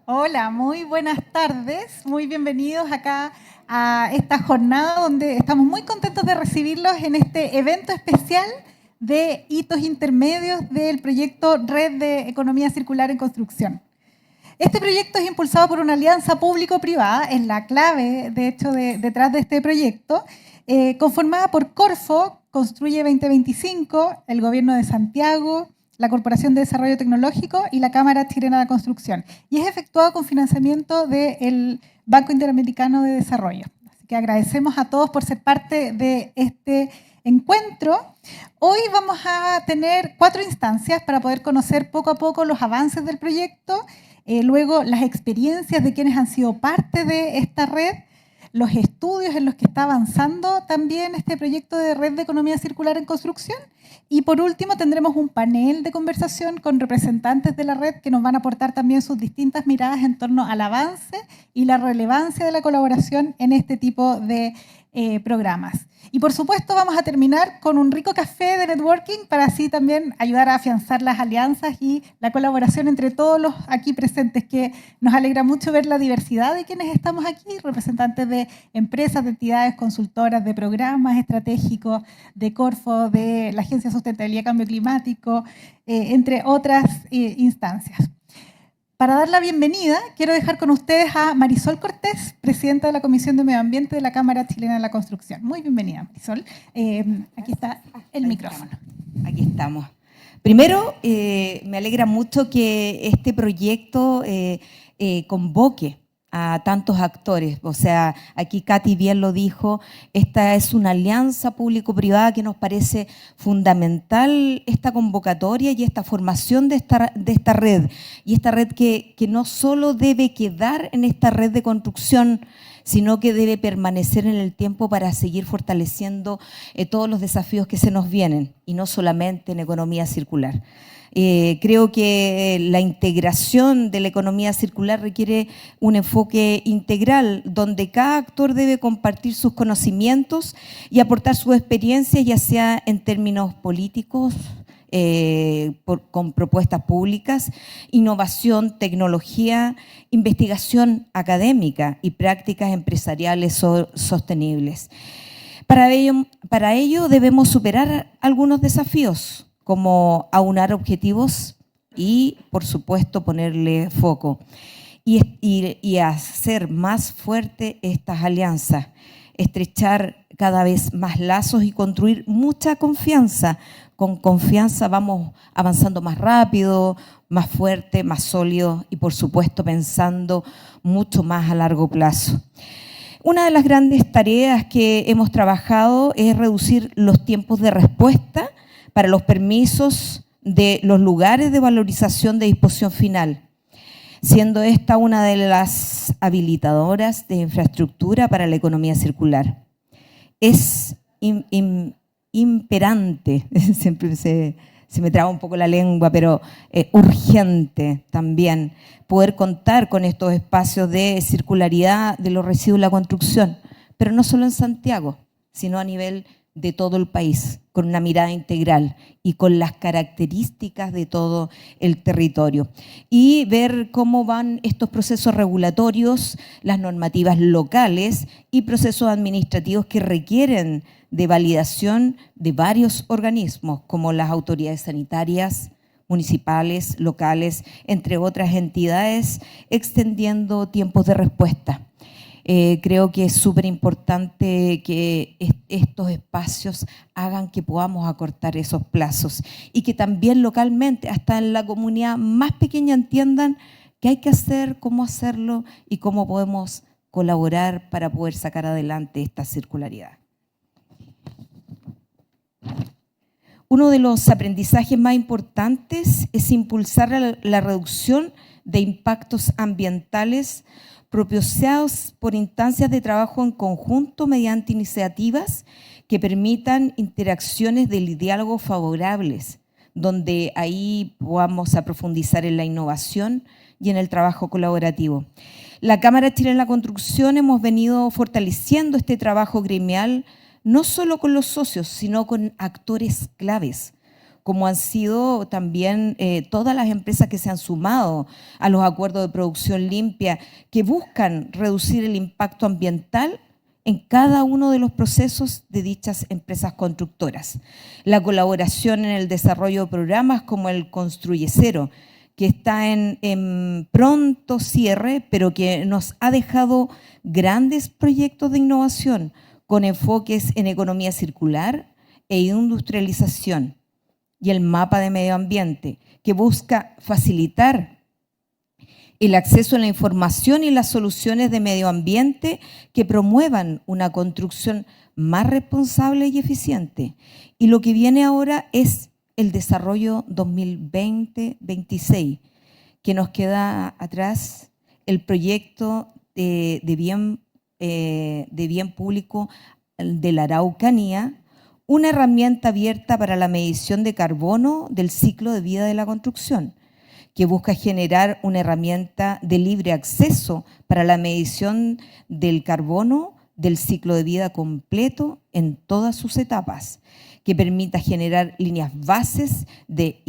Hola, muy buenas tardes, muy bienvenidos acá a esta jornada donde estamos muy contentos de recibirlos en este evento especial de hitos intermedios del proyecto Red de Economía Circular en Construcción. Este proyecto es impulsado por una alianza público-privada, es la clave, de hecho, detrás de este proyecto, conformada por Corfo, Construye 2025, el Gobierno de Santiago, la Corporación de Desarrollo Tecnológico y la Cámara Chilena de Construcción. Y es efectuado con financiamiento del Banco Interamericano de Desarrollo. Así que agradecemos a todos por ser parte de este encuentro. Hoy vamos a tener 4 instancias para poder conocer poco a poco los avances del proyecto, luego las experiencias de quienes han sido parte de esta red, los estudios en los que está avanzando también este proyecto de Red de Economía Circular en Construcción. Y por último tendremos un panel de conversación con representantes de la red que nos van a aportar también sus distintas miradas en torno al avance y la relevancia de la colaboración en este tipo de programas. Y por supuesto vamos a terminar con un rico café de networking para así también ayudar a afianzar las alianzas y la colaboración entre todos los aquí presentes, que nos alegra mucho ver la diversidad de quienes estamos aquí, representantes de empresas, de entidades consultoras, de programas estratégicos, de Corfo, de la Agencia de Sustentabilidad y Cambio Climático, entre otras instancias. Para dar la bienvenida, quiero dejar con ustedes a Marisol Cortés, presidenta de la Comisión de Medio Ambiente de la Cámara Chilena de la Construcción. Muy bienvenida, Marisol. Aquí está el micrófono. Aquí estamos. Primero, me alegra mucho que este proyecto convoque a tantos actores. O sea, aquí Katy bien lo dijo, esta es una alianza público-privada que nos parece fundamental, esta convocatoria y esta formación de esta red. Y esta red que no solo debe quedar en esta red de construcción, sino que debe permanecer en el tiempo para seguir fortaleciendo todos los desafíos que se nos vienen, y no solamente en economía circular. Creo que la integración de la economía circular requiere un enfoque integral, donde cada actor debe compartir sus conocimientos y aportar su experiencia, ya sea en términos políticos, con propuestas públicas, innovación, tecnología, investigación académica y prácticas empresariales sostenibles. Para ello debemos superar algunos desafíos, como aunar objetivos y, por supuesto, ponerle foco y hacer más fuerte estas alianzas, estrechar cada vez más lazos y construir mucha confianza. Con confianza vamos avanzando más rápido, más fuerte, más sólido y, por supuesto, pensando mucho más a largo plazo. Una de las grandes tareas que hemos trabajado es reducir los tiempos de respuesta para los permisos de los lugares de valorización de disposición final, siendo esta una de las habilitadoras de infraestructura para la economía circular. Es imperante, siempre se me traba un poco la lengua, pero urgente también poder contar con estos espacios de circularidad de los residuos de la construcción, pero no solo en Santiago, sino a nivel de todo el país, con una mirada integral y con las características de todo el territorio. Y ver cómo van estos procesos regulatorios, las normativas locales y procesos administrativos que requieren de validación de varios organismos, como las autoridades sanitarias, municipales, locales, entre otras entidades, extendiendo tiempos de respuesta. Creo que es súper importante que estos espacios hagan que podamos acortar esos plazos y que también localmente, hasta en la comunidad más pequeña, entiendan qué hay que hacer, cómo hacerlo y cómo podemos colaborar para poder sacar adelante esta circularidad. Uno de los aprendizajes más importantes es impulsar la reducción de impactos ambientales propiciados por instancias de trabajo en conjunto mediante iniciativas que permitan interacciones de diálogo favorables, donde ahí vamos a profundizar en la innovación y en el trabajo colaborativo. La Cámara Chilena de la Construcción hemos venido fortaleciendo este trabajo gremial, no solo con los socios, sino con actores claves, como han sido también todas las empresas que se han sumado a los acuerdos de producción limpia, que buscan reducir el impacto ambiental en cada uno de los procesos de dichas empresas constructoras. La colaboración en el desarrollo de programas como el Construye Cero, que está en pronto cierre, pero que nos ha dejado grandes proyectos de innovación con enfoques en economía circular e industrialización, y el mapa de medio ambiente, que busca facilitar el acceso a la información y las soluciones de medio ambiente que promuevan una construcción más responsable y eficiente. Y lo que viene ahora es el desarrollo 2020-26, que nos queda atrás el proyecto de bien público de la Araucanía, una herramienta abierta para la medición de carbono del ciclo de vida de la construcción, que busca generar una herramienta de libre acceso para la medición del carbono del ciclo de vida completo en todas sus etapas, que permita generar líneas bases de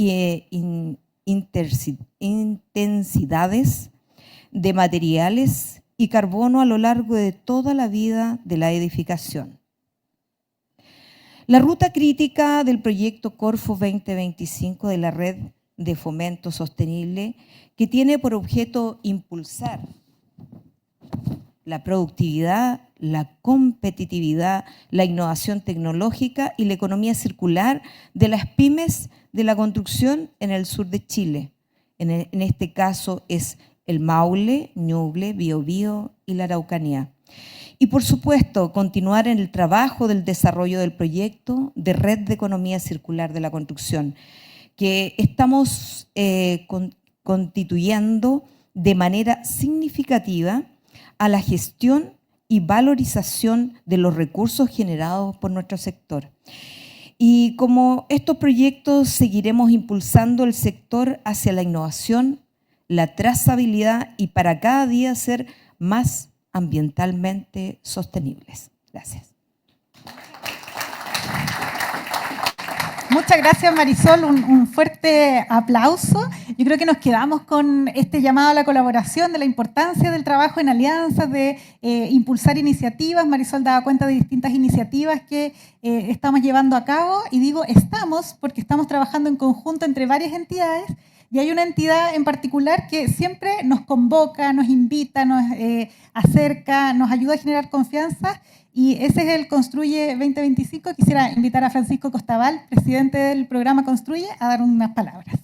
intensidades de materiales y carbono a lo largo de toda la vida de la edificación. La ruta crítica del proyecto Corfo 2025 de la Red de Fomento Sostenible, que tiene por objeto impulsar la productividad, la competitividad, la innovación tecnológica y la economía circular de las pymes de la construcción en el sur de Chile. En este caso es el Maule, Ñuble, Biobío y la Araucanía. Y por supuesto, continuar en el trabajo del desarrollo del proyecto de Red de Economía Circular de la Construcción, que estamos constituyendo de manera significativa a la gestión y valorización de los recursos generados por nuestro sector. Y como estos proyectos seguiremos impulsando el sector hacia la innovación, la trazabilidad y para cada día ser más ambientalmente sostenibles. Gracias. Muchas gracias, Marisol. Un fuerte aplauso. Yo creo que nos quedamos con este llamado a la colaboración, de la importancia del trabajo en alianzas, de impulsar iniciativas. Marisol daba cuenta de distintas iniciativas que estamos llevando a cabo. Y digo estamos porque estamos trabajando en conjunto entre varias entidades. Y hay una entidad en particular que siempre nos convoca, nos invita, nos acerca, nos ayuda a generar confianza. Y ese es el Construye 2025. Quisiera invitar a Francisco Costabal, presidente del programa Construye, a dar unas palabras.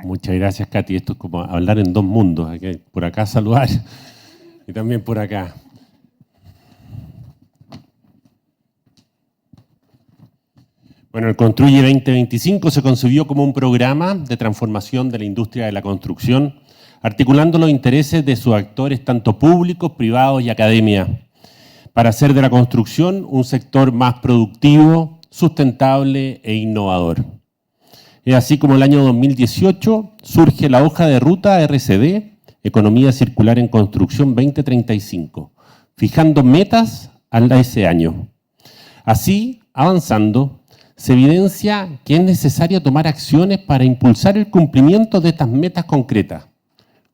Muchas gracias, Katy. Esto es como hablar en dos mundos. Por acá saludar y también por acá. Bueno, el Construye 2025 se concibió como un programa de transformación de la industria de la construcción, articulando los intereses de sus actores, tanto públicos, privados y academia, para hacer de la construcción un sector más productivo, sustentable e innovador. Es así como el año 2018 surge la hoja de ruta RCD, Economía Circular en Construcción 2035, fijando metas a ese año. Así, avanzando, se evidencia que es necesario tomar acciones para impulsar el cumplimiento de estas metas concretas,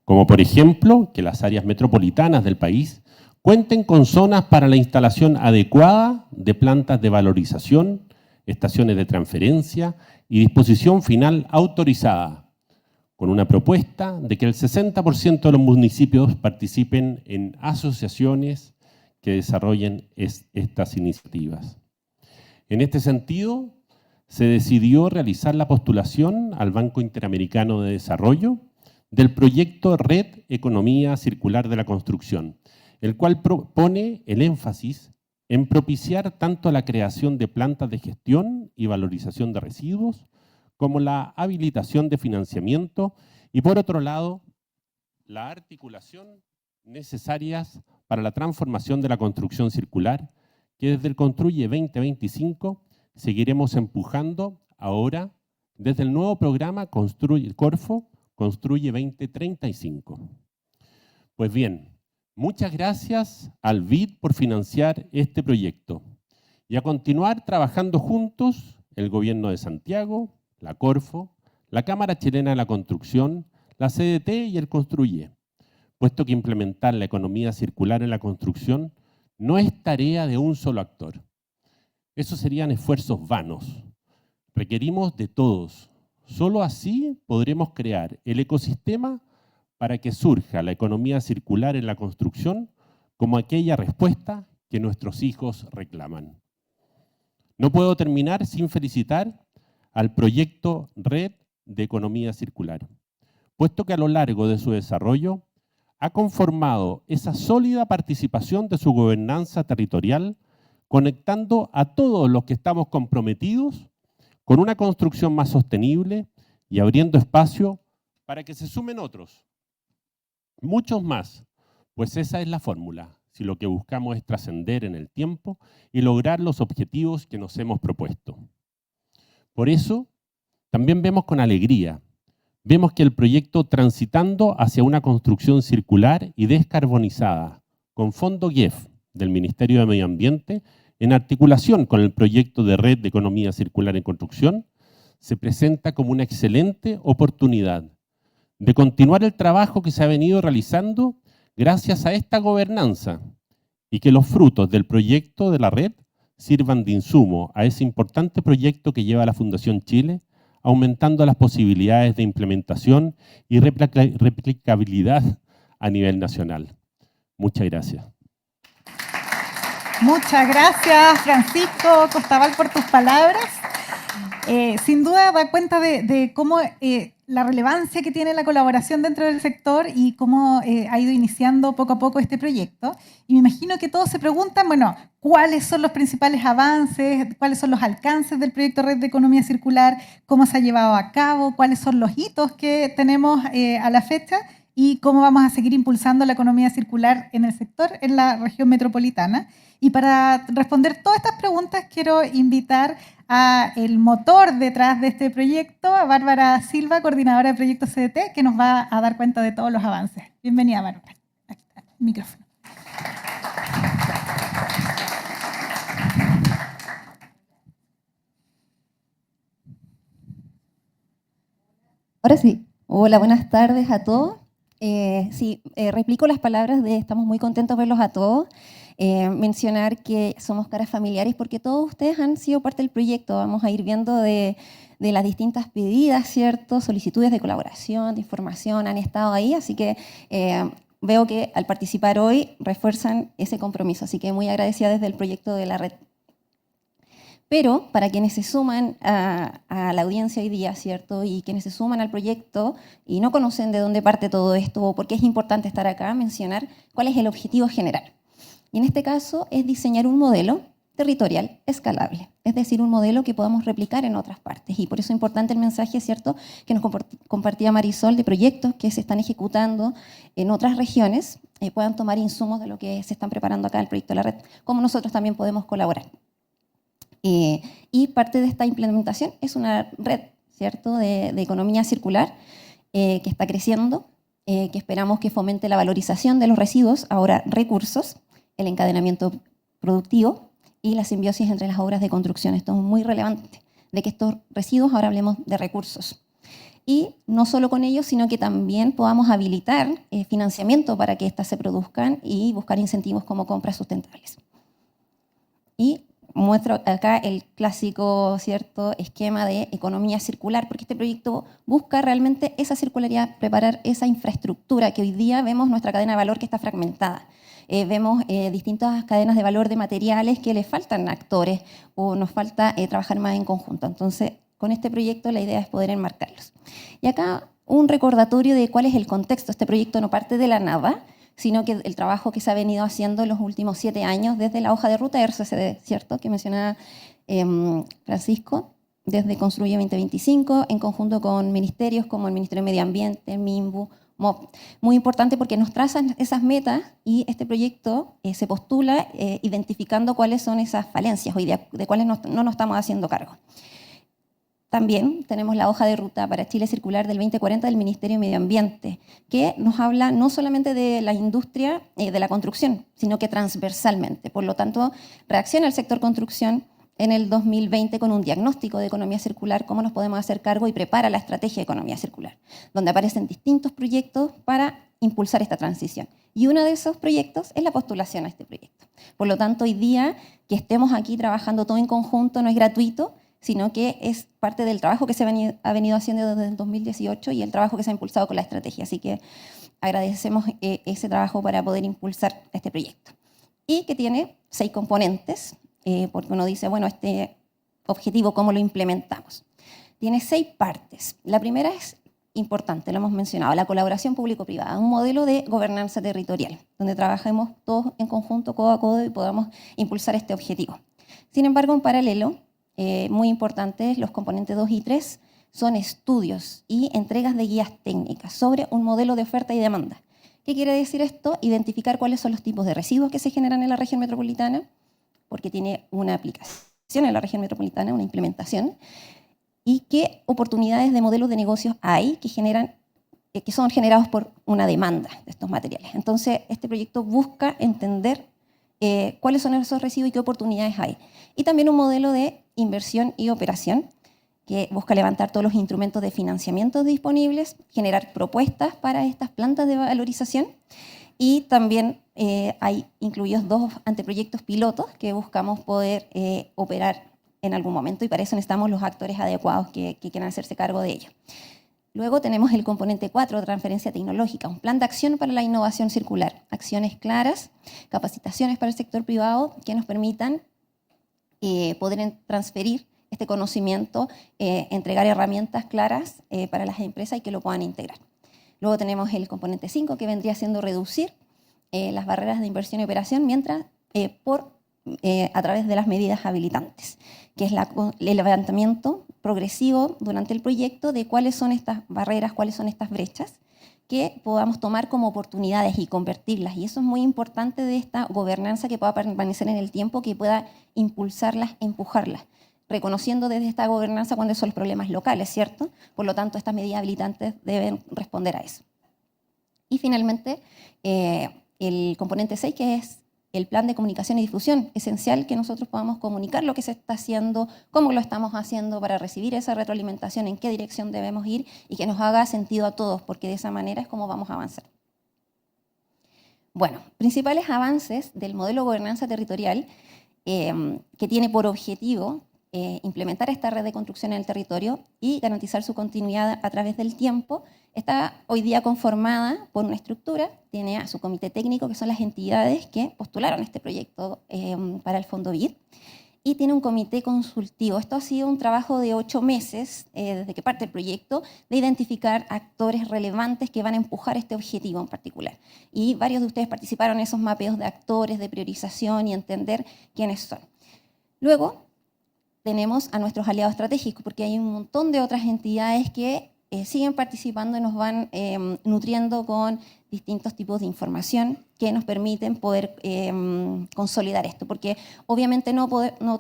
como por ejemplo que las áreas metropolitanas del país cuenten con zonas para la instalación adecuada de plantas de valorización, estaciones de transferencia y disposición final autorizada, con una propuesta de que el 60% de los municipios participen en asociaciones que desarrollen estas iniciativas. En este sentido, se decidió realizar la postulación al Banco Interamericano de Desarrollo del proyecto Red Economía Circular de la Construcción, el cual pone el énfasis en propiciar tanto la creación de plantas de gestión y valorización de residuos, como la habilitación de financiamiento y, por otro lado, la articulación necesarias para la transformación de la construcción circular, que desde el Construye 2025 seguiremos empujando ahora desde el nuevo programa Corfo Construye 2035. Pues bien, muchas gracias al BID por financiar este proyecto y a continuar trabajando juntos el Gobierno de Santiago, la Corfo, la Cámara Chilena de la Construcción, la CDT y el Construye, puesto que implementar la economía circular en la construcción no es tarea de un solo actor. Esos serían esfuerzos vanos. Requerimos de todos. Solo así podremos crear el ecosistema para que surja la economía circular en la construcción como aquella respuesta que nuestros hijos reclaman. No puedo terminar sin felicitar al proyecto Red de Economía Circular, puesto que a lo largo de su desarrollo ha conformado esa sólida participación de su gobernanza territorial, conectando a todos los que estamos comprometidos con una construcción más sostenible y abriendo espacio para que se sumen otros, muchos más, pues esa es la fórmula, si lo que buscamos es trascender en el tiempo y lograr los objetivos que nos hemos propuesto. Por eso, también vemos con alegría, vemos que el proyecto Transitando hacia una construcción circular y descarbonizada, con fondo GEF del Ministerio de Medio Ambiente, en articulación con el proyecto de Red de Economía Circular en Construcción, se presenta como una excelente oportunidad de continuar el trabajo que se ha venido realizando gracias a esta gobernanza y que los frutos del proyecto de la red sirvan de insumo a ese importante proyecto que lleva la Fundación Chile, aumentando las posibilidades de implementación y replicabilidad a nivel nacional. Muchas gracias. Muchas gracias, Francisco Costabal, por tus palabras. Sin duda da cuenta de cómo la relevancia que tiene la colaboración dentro del sector y cómo ha ido iniciando poco a poco este proyecto. Y me imagino que todos se preguntan, bueno, ¿cuáles son los principales avances? ¿Cuáles son los alcances del proyecto Red de Economía Circular? ¿Cómo se ha llevado a cabo? ¿Cuáles son los hitos que tenemos a la fecha? Y cómo vamos a seguir impulsando la economía circular en el sector, en la región metropolitana. Y para responder todas estas preguntas, quiero invitar al motor detrás de este proyecto, a Bárbara Silva, coordinadora de proyectos CDT, que nos va a dar cuenta de todos los avances. Bienvenida, Bárbara. Aquí está, el micrófono. Ahora sí. Hola, buenas tardes a todos. Replico las palabras de estamos muy contentos de verlos a todos. Mencionar que somos caras familiares porque todos ustedes han sido parte del proyecto. Vamos a ir viendo de las distintas pedidas, ¿cierto? Solicitudes de colaboración, de información, han estado ahí, así que veo que al participar hoy refuerzan ese compromiso, así que muy agradecida desde el proyecto de la red. Pero para quienes se suman a la audiencia hoy día, ¿cierto? Y quienes se suman al proyecto y no conocen de dónde parte todo esto o por qué es importante estar acá, mencionar cuál es el objetivo general. Y en este caso es diseñar un modelo territorial escalable, es decir, un modelo que podamos replicar en otras partes. Y por eso es importante el mensaje, ¿cierto?, que nos compartía Marisol de proyectos que se están ejecutando en otras regiones, puedan tomar insumos de lo que se están preparando acá en el proyecto de la red, como nosotros también podemos colaborar. Y parte de esta implementación es una red, ¿cierto?, de economía circular que está creciendo, que esperamos que fomente la valorización de los residuos, ahora recursos, el encadenamiento productivo y la simbiosis entre las obras de construcción. Esto es muy relevante, de que estos residuos ahora hablemos de recursos. Y no solo con ellos, sino que también podamos habilitar financiamiento para que éstas se produzcan y buscar incentivos como compras sustentables. Y muestro acá el clásico, ¿cierto?, esquema de economía circular, porque este proyecto busca realmente esa circularidad, preparar esa infraestructura que hoy día vemos nuestra cadena de valor que está fragmentada. Vemos distintas cadenas de valor de materiales que les faltan actores o nos falta trabajar más en conjunto. Entonces, con este proyecto la idea es poder enmarcarlos. Y acá un recordatorio de cuál es el contexto. Este proyecto no parte de la nada, sino que el trabajo que se ha venido haciendo en los últimos 7 años desde la hoja de ruta de RCCD, ¿cierto?, que mencionaba Francisco, desde Construye 2025, en conjunto con ministerios como el Ministerio de Medio Ambiente, MIMBU, MOP. Muy importante porque nos trazan esas metas y este proyecto se postula identificando cuáles son esas falencias hoy día, de cuáles no nos estamos haciendo cargo. También tenemos la hoja de ruta para Chile Circular del 2040 del Ministerio de Medio Ambiente, que nos habla no solamente de la industria de la construcción, sino que transversalmente. Por lo tanto, reacciona el sector construcción en el 2020 con un diagnóstico de economía circular, cómo nos podemos hacer cargo, y prepara la estrategia de economía circular, donde aparecen distintos proyectos para impulsar esta transición. Y uno de esos proyectos es la postulación a este proyecto. Por lo tanto, hoy día que estemos aquí trabajando todo en conjunto no es gratuito, sino que es parte del trabajo que se ha venido haciendo desde el 2018 y el trabajo que se ha impulsado con la estrategia. Así que agradecemos ese trabajo para poder impulsar este proyecto. Y que tiene 6 componentes, porque uno dice, bueno, este objetivo, ¿cómo lo implementamos? Tiene 6 partes. La primera es importante, lo hemos mencionado, la colaboración público-privada, un modelo de gobernanza territorial, donde trabajemos todos en conjunto, codo a codo, y podamos impulsar este objetivo. Sin embargo, en paralelo, muy importantes, los componentes 2 y 3 son estudios y entregas de guías técnicas sobre un modelo de oferta y demanda. ¿Qué quiere decir esto? Identificar cuáles son los tipos de residuos que se generan en la región metropolitana, porque tiene una aplicación en la región metropolitana, una implementación, y qué oportunidades de modelos de negocios hay que son generados por una demanda de estos materiales. Entonces, este proyecto busca entender cuáles son esos residuos y qué oportunidades hay. Y también un modelo de inversión y operación que busca levantar todos los instrumentos de financiamiento disponibles, generar propuestas para estas plantas de valorización, y también hay incluidos 2 anteproyectos pilotos que buscamos poder operar en algún momento, y para eso necesitamos los actores adecuados que quieran hacerse cargo de ello. Luego tenemos el componente 4, transferencia tecnológica, un plan de acción para la innovación circular, acciones claras, capacitaciones para el sector privado que nos permitan poder transferir este conocimiento, entregar herramientas claras para las empresas y que lo puedan integrar. Luego tenemos el componente 5, que vendría siendo reducir las barreras de inversión y operación a través de las medidas habilitantes, que es el levantamiento progresivo durante el proyecto de cuáles son estas barreras, cuáles son estas brechas, que podamos tomar como oportunidades y convertirlas. Y eso es muy importante de esta gobernanza, que pueda permanecer en el tiempo, que pueda impulsarlas, empujarlas, reconociendo desde esta gobernanza cuáles son los problemas locales, ¿cierto? Por lo tanto, estas medidas habilitantes deben responder a eso. Y finalmente, el componente 6, que es el plan de comunicación y difusión, esencial que nosotros podamos comunicar lo que se está haciendo, cómo lo estamos haciendo, para recibir esa retroalimentación, en qué dirección debemos ir, y que nos haga sentido a todos, porque de esa manera es como vamos a avanzar. Bueno, principales avances del modelo de gobernanza territorial, que tiene por objetivo implementar esta red de construcción en el territorio y garantizar su continuidad a través del tiempo. Está hoy día conformada por una estructura, tiene a su comité técnico, que son las entidades que postularon este proyecto para el Fondo BID, y tiene un comité consultivo. Esto ha sido un trabajo de 8 meses, desde que parte el proyecto, de identificar actores relevantes que van a empujar este objetivo en particular. Y varios de ustedes participaron en esos mapeos de actores, de priorización y entender quiénes son. Luego tenemos a nuestros aliados estratégicos, porque hay un montón de otras entidades que siguen participando y nos van nutriendo con distintos tipos de información que nos permiten poder consolidar esto, porque obviamente no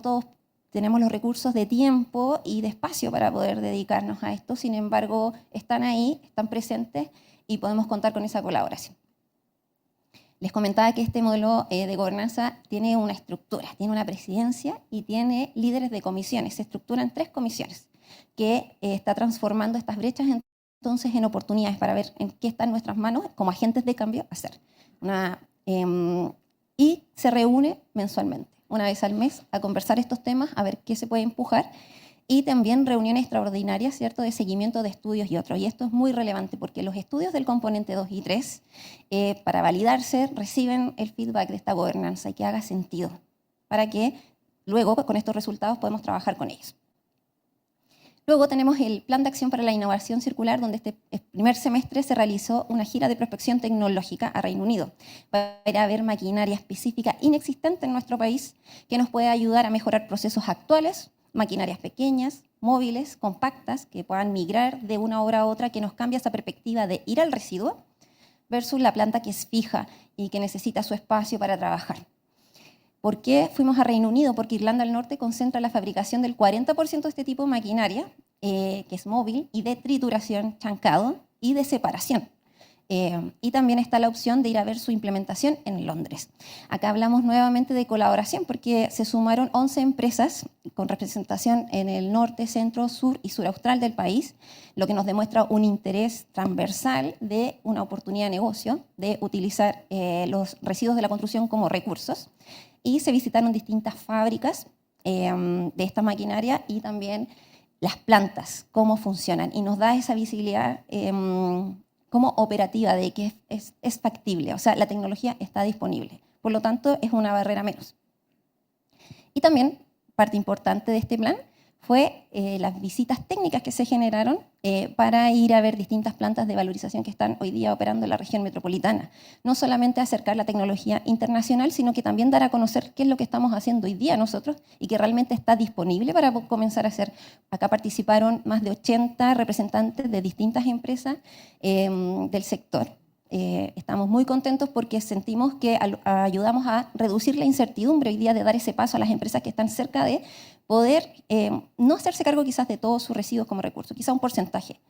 todos tenemos los recursos de tiempo y de espacio para poder dedicarnos a esto. Sin embargo, están ahí, están presentes, y podemos contar con esa colaboración. Les comentaba que este modelo de gobernanza tiene una estructura, tiene una presidencia y tiene líderes de comisiones. Se estructuran 3 comisiones que está transformando estas brechas entonces en oportunidades para ver en qué está en nuestras manos como agentes de cambio hacer. Y se reúne mensualmente, una vez al mes, a conversar estos temas, a ver qué se puede empujar, y también reuniones extraordinarias, ¿cierto?, de seguimiento de estudios y otros. Y esto es muy relevante porque los estudios del componente 2 y 3, para validarse, reciben el feedback de esta gobernanza y que haga sentido, para que luego, con estos resultados, podemos trabajar con ellos. Luego tenemos el Plan de Acción para la Innovación Circular, donde este primer semestre se realizó una gira de prospección tecnológica a Reino Unido para ver maquinaria específica inexistente en nuestro país que nos puede ayudar a mejorar procesos actuales, maquinarias pequeñas, móviles, compactas, que puedan migrar de una obra a otra, que nos cambia esa perspectiva de ir al residuo versus la planta que es fija y que necesita su espacio para trabajar. ¿Por qué fuimos a Reino Unido? Porque Irlanda del Norte concentra la fabricación del 40% de este tipo de maquinaria que es móvil, y de trituración chancado y de separación. Y también está la opción de ir a ver su implementación en Londres. Acá hablamos nuevamente de colaboración porque se sumaron 11 empresas con representación en el norte, centro, sur y sur austral del país, lo que nos demuestra un interés transversal de una oportunidad de negocio, de utilizar los residuos de la construcción como recursos. Y se visitaron distintas fábricas de esta maquinaria y también las plantas, cómo funcionan. Y nos da esa visibilidad como operativa de que es factible, o sea, la tecnología está disponible. Por lo tanto, es una barrera menos. Y también, parte importante de este plan fue las visitas técnicas que se generaron para ir a ver distintas plantas de valorización que están hoy día operando en la región metropolitana. No solamente acercar la tecnología internacional, sino que también dar a conocer qué es lo que estamos haciendo hoy día nosotros y que realmente está disponible para comenzar a hacer. Acá participaron más de 80 representantes de distintas empresas del sector. Estamos muy contentos porque sentimos que ayudamos a reducir la incertidumbre hoy día de dar ese paso a las empresas que están cerca de poder no hacerse cargo quizás de todos sus residuos como recurso, quizás un porcentaje.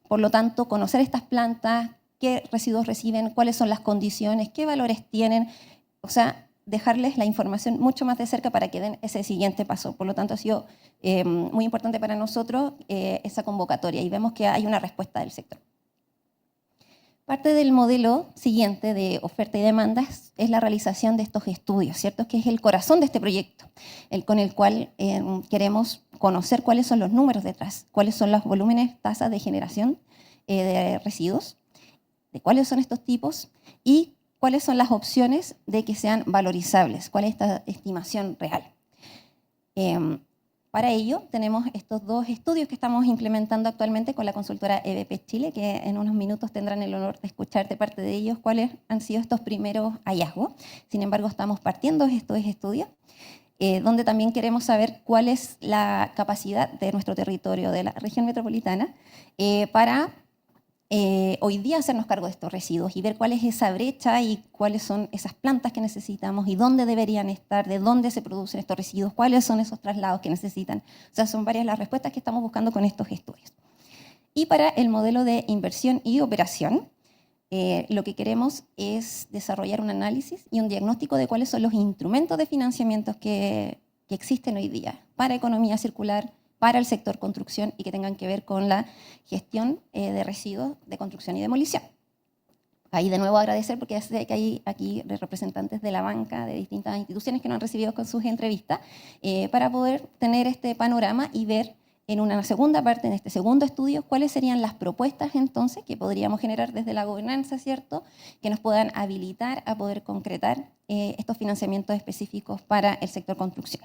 Por lo tanto, conocer estas plantas, qué residuos reciben, cuáles son las condiciones, qué valores tienen, o sea, dejarles la información mucho más de cerca para que den ese siguiente paso. Por lo tanto, ha sido muy importante para nosotros esa convocatoria y vemos que hay una respuesta del sector. Parte del modelo siguiente de oferta y demanda es la realización de estos estudios, ¿cierto? Que es el corazón de este proyecto, con el cual queremos conocer cuáles son los números detrás, cuáles son los volúmenes, tasas de generación de residuos, de cuáles son estos tipos y cuáles son las opciones de que sean valorizables, cuál es esta estimación real. Para ello tenemos estos dos estudios que estamos implementando actualmente con la consultora EBP Chile, que en unos minutos tendrán el honor de escuchar de parte de ellos cuáles han sido estos primeros hallazgos. Sin embargo, estamos partiendo estos estudios, donde también queremos saber cuál es la capacidad de nuestro territorio, de la región metropolitana, para hoy día hacernos cargo de estos residuos y ver cuál es esa brecha y cuáles son esas plantas que necesitamos y dónde deberían estar, de dónde se producen estos residuos, cuáles son esos traslados que necesitan. O sea, son varias las respuestas que estamos buscando con estos estudios. Y para el modelo de inversión y operación, lo que queremos es desarrollar un análisis y un diagnóstico de cuáles son los instrumentos de financiamiento que existen hoy día para economía circular, para el sector construcción y que tengan que ver con la gestión de residuos de construcción y demolición. Ahí de nuevo agradecer porque sé que hay aquí representantes de la banca, de distintas instituciones que nos han recibido con sus entrevistas, para poder tener este panorama y ver en una segunda parte, en este segundo estudio, cuáles serían las propuestas entonces que podríamos generar desde la gobernanza, ¿cierto?, que nos puedan habilitar a poder concretar estos financiamientos específicos para el sector construcción.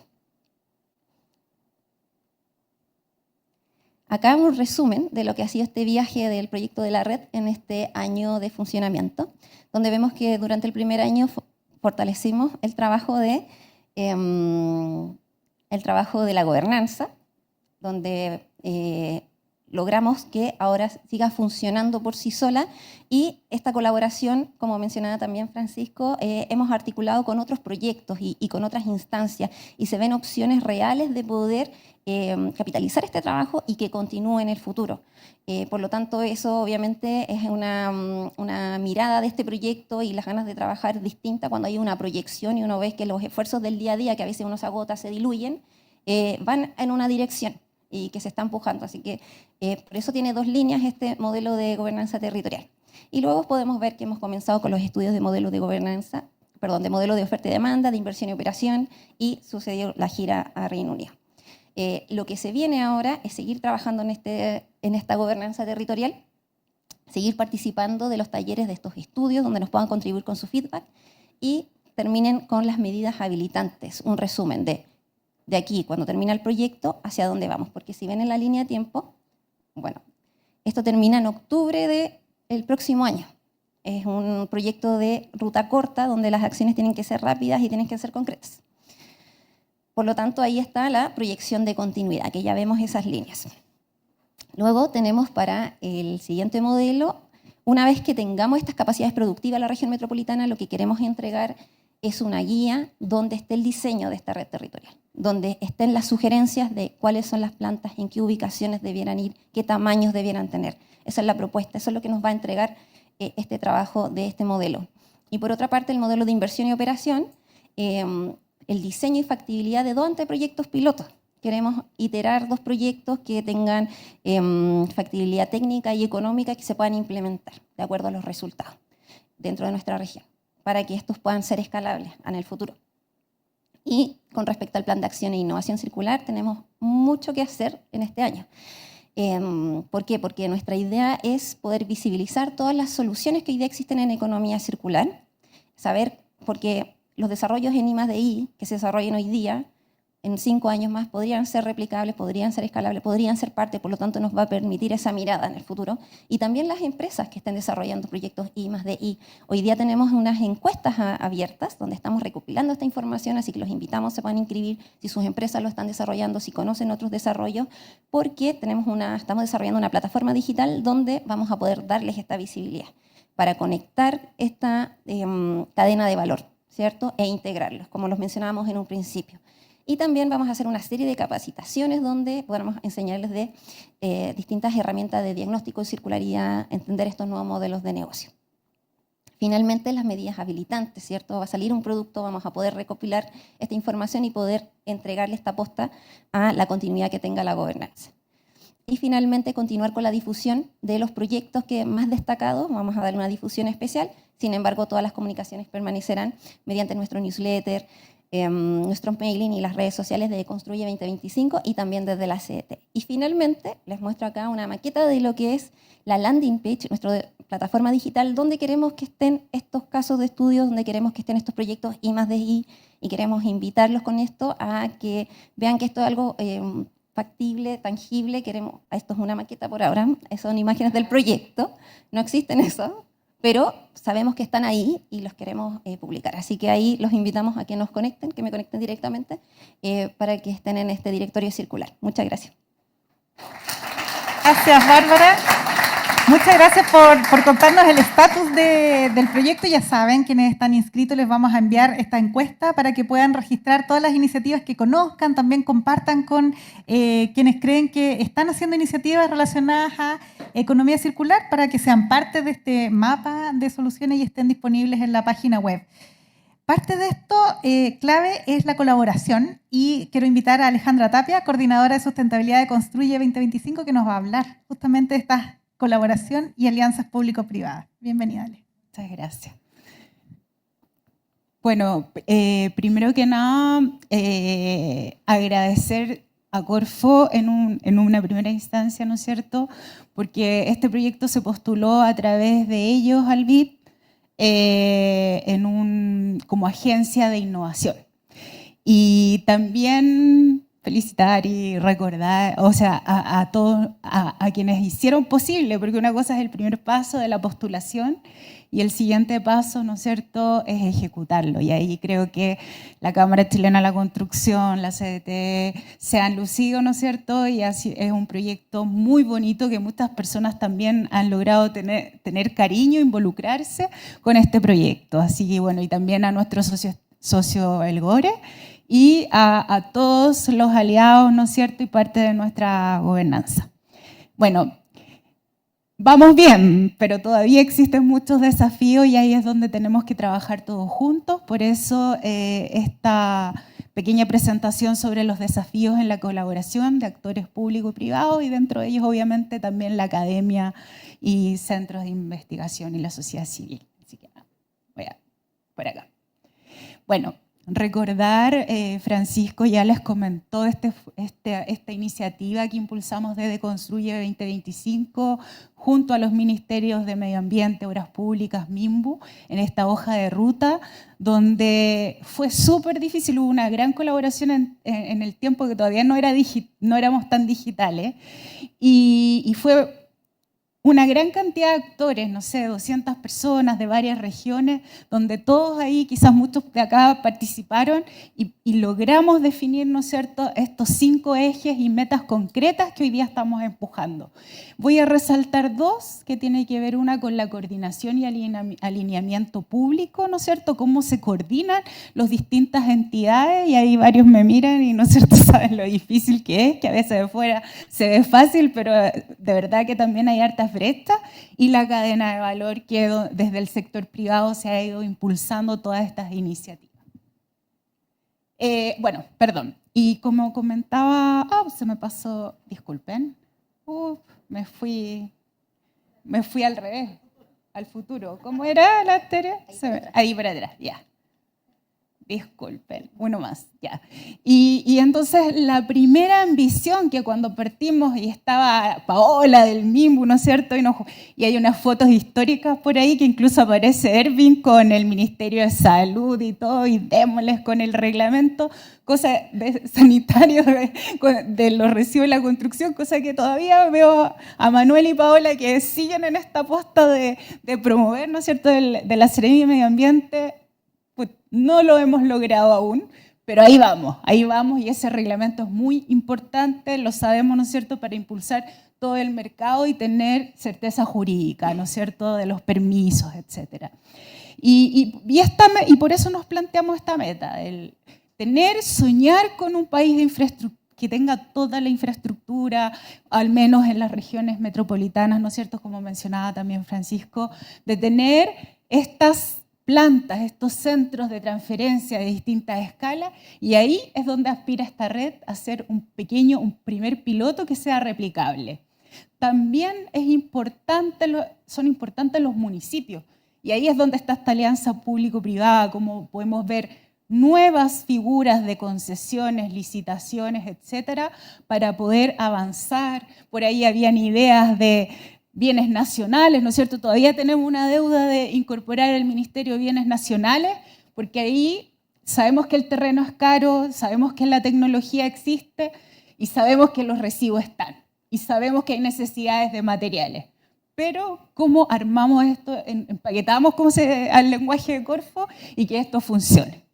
Acá un resumen de lo que ha sido este viaje del proyecto de la red en este año de funcionamiento, donde vemos que durante el primer año fortalecimos el trabajo de la gobernanza, donde logramos que ahora siga funcionando por sí sola y esta colaboración, como mencionaba también Francisco, hemos articulado con otros proyectos y con otras instancias y se ven opciones reales de poder capitalizar este trabajo y que continúe en el futuro. Por lo tanto, eso obviamente es una mirada de este proyecto y las ganas de trabajar distinta cuando hay una proyección y uno ve que los esfuerzos del día a día, que a veces uno se agota, se diluyen, van en una dirección y que se está empujando. Así que por eso tiene dos líneas este modelo de gobernanza territorial. Y luego podemos ver que hemos comenzado con los estudios de modelo de gobernanza, perdón, de modelo de oferta y demanda, de inversión y operación, y sucedió la gira a Reino Unido. Lo que se viene ahora es seguir trabajando en esta gobernanza territorial, seguir participando de los talleres de estos estudios donde nos puedan contribuir con su feedback y terminen con las medidas habilitantes, un resumen de aquí, cuando termina el proyecto, hacia dónde vamos. Porque si ven en la línea de tiempo, bueno, esto termina en octubre del próximo año. Es un proyecto de ruta corta donde las acciones tienen que ser rápidas y tienen que ser concretas. Por lo tanto, ahí está la proyección de continuidad, que ya vemos esas líneas. Luego tenemos para el siguiente modelo, una vez que tengamos estas capacidades productivas en la región metropolitana, lo que queremos entregar es una guía donde esté el diseño de esta red territorial, donde estén las sugerencias de cuáles son las plantas, en qué ubicaciones debieran ir, qué tamaños debieran tener. Esa es la propuesta, eso es lo que nos va a entregar este trabajo de este modelo. Y por otra parte, el modelo de inversión y operación, el diseño y factibilidad de 2 anteproyectos pilotos. Queremos iterar 2 proyectos que tengan factibilidad técnica y económica que se puedan implementar de acuerdo a los resultados dentro de nuestra región, para que estos puedan ser escalables en el futuro. Y con respecto al plan de acción e innovación circular, tenemos mucho que hacer en este año. ¿Por qué? Porque nuestra idea es poder visibilizar todas las soluciones que hoy día existen en economía circular, saber, porque los desarrollos en I+D.I. que se desarrollan hoy día, en 5 años más podrían ser replicables, podrían ser escalables, podrían ser parte, por lo tanto nos va a permitir esa mirada en el futuro. Y también las empresas que estén desarrollando proyectos I+D.I. Hoy día tenemos unas encuestas abiertas donde estamos recopilando esta información, así que los invitamos, se pueden inscribir si sus empresas lo están desarrollando, si conocen otros desarrollos, porque estamos desarrollando una plataforma digital donde vamos a poder darles esta visibilidad para conectar esta cadena de valor, ¿cierto? E integrarlos, como los mencionábamos en un principio. Y también vamos a hacer una serie de capacitaciones donde podamos enseñarles de distintas herramientas de diagnóstico de circularidad, entender estos nuevos modelos de negocio. Finalmente, las medidas habilitantes, ¿cierto? Va a salir un producto, vamos a poder recopilar esta información y poder entregarle esta posta a la continuidad que tenga la gobernanza. Y finalmente, continuar con la difusión de los proyectos que más destacados, vamos a dar una difusión especial, sin embargo, todas las comunicaciones permanecerán mediante nuestro newsletter, nuestro mailing y las redes sociales de Construye 2025 y también desde la CDT. Y finalmente, les muestro acá una maqueta de lo que es la landing page, nuestra plataforma digital, donde queremos que estén estos casos de estudio, donde queremos que estén estos proyectos I+D.I. y queremos invitarlos con esto a que vean que esto es algo factible, tangible. Esto es una maqueta por ahora, son imágenes del proyecto, no existen eso, pero sabemos que están ahí y los queremos publicar. Así que ahí los invitamos a que nos conecten, que me conecten directamente, para que estén en este directorio circular. Muchas gracias. Gracias, Bárbara. Muchas gracias por contarnos el estatus del proyecto. Ya saben, quienes están inscritos les vamos a enviar esta encuesta para que puedan registrar todas las iniciativas que conozcan, también compartan con quienes creen que están haciendo iniciativas relacionadas a economía circular para que sean parte de este mapa de soluciones y estén disponibles en la página web. Parte de esto clave es la colaboración y quiero invitar a Alejandra Tapia, coordinadora de sustentabilidad de Construye 2025, que nos va a hablar justamente de estas colaboración y alianzas público-privadas. Bienvenida, Ale. Muchas gracias. Bueno, primero que nada, agradecer a Corfo en una primera instancia, ¿no es cierto?, porque este proyecto se postuló a través de ellos al BID como agencia de innovación. Y también felicitar y recordar, o sea, a todos, a quienes hicieron posible, porque una cosa es el primer paso de la postulación y el siguiente paso, ¿no es cierto?, es ejecutarlo. Y ahí creo que la Cámara Chilena de la Construcción, la CDT, se han lucido, ¿no es cierto?, y así es un proyecto muy bonito que muchas personas también han logrado tener cariño, involucrarse con este proyecto. Así que bueno, y también a nuestro socio El Gore, y a todos los aliados, ¿no es cierto?, y parte de nuestra gobernanza. Bueno, vamos bien, pero todavía existen muchos desafíos y ahí es donde tenemos que trabajar todos juntos. Por eso esta pequeña presentación sobre los desafíos en la colaboración de actores públicos y privados, y dentro de ellos obviamente también la academia y centros de investigación y la sociedad civil. Así que voy a por acá. Bueno, recordar, Francisco ya les comentó esta iniciativa que impulsamos desde Construye 2025 junto a los ministerios de Medio Ambiente, Obras Públicas, MIMBU, en esta hoja de ruta, donde fue súper difícil, hubo una gran colaboración en el tiempo que todavía no éramos tan digitales, y fue una gran cantidad de actores, no sé, 200 personas de varias regiones, donde todos ahí, quizás muchos de acá participaron y logramos definir, ¿no es cierto?, estos 5 ejes y metas concretas que hoy día estamos empujando. Voy a resaltar 2 que tienen que ver una con la coordinación y alineamiento público, ¿no es cierto?, cómo se coordinan las distintas entidades, y ahí varios me miran y, ¿no es cierto?, saben lo difícil que es, que a veces de fuera se ve fácil, pero de verdad que también hay hartas brechas, y la cadena de valor que desde el sector privado se ha ido impulsando todas estas iniciativas. Bueno, perdón, y como comentaba, se me pasó, disculpen, me fui al revés, al futuro. ¿Cómo era la anterior? Ahí para atrás, ya. Disculpen, uno más, ya. Y entonces la primera ambición que cuando partimos, y estaba Paola del MIMBU, ¿no es cierto? Y hay unas fotos históricas por ahí que incluso aparece Ervin con el Ministerio de Salud y todo, y démosles con el reglamento, cosa de sanitario de los residuos de la construcción, cosa que todavía veo a Manuel y Paola que siguen en esta posta de promover, ¿no es cierto?, de la Seremía de Medio Ambiente. Pues no lo hemos logrado aún, pero ahí vamos, y ese reglamento es muy importante, lo sabemos, ¿no es cierto?, para impulsar todo el mercado y tener certeza jurídica, ¿no es cierto?, de los permisos, etc. Y por eso nos planteamos esta meta, el soñar con un país de infraestructura, que tenga toda la infraestructura, al menos en las regiones metropolitanas, ¿no es cierto?, como mencionaba también Francisco, de tener estas plantas, estos centros de transferencia de distintas escalas, y ahí es donde aspira esta red a ser un primer piloto que sea replicable. También son importantes los municipios, y ahí es donde está esta alianza público-privada, como podemos ver nuevas figuras de concesiones, licitaciones, etcétera, para poder avanzar. Por ahí habían ideas de bienes nacionales, ¿no es cierto? Todavía tenemos una deuda de incorporar el Ministerio de Bienes Nacionales, porque ahí sabemos que el terreno es caro, sabemos que la tecnología existe y sabemos que los residuos están, y sabemos que hay necesidades de materiales. Pero ¿cómo armamos esto, empaquetamos al lenguaje de Corfo y que esto funcione?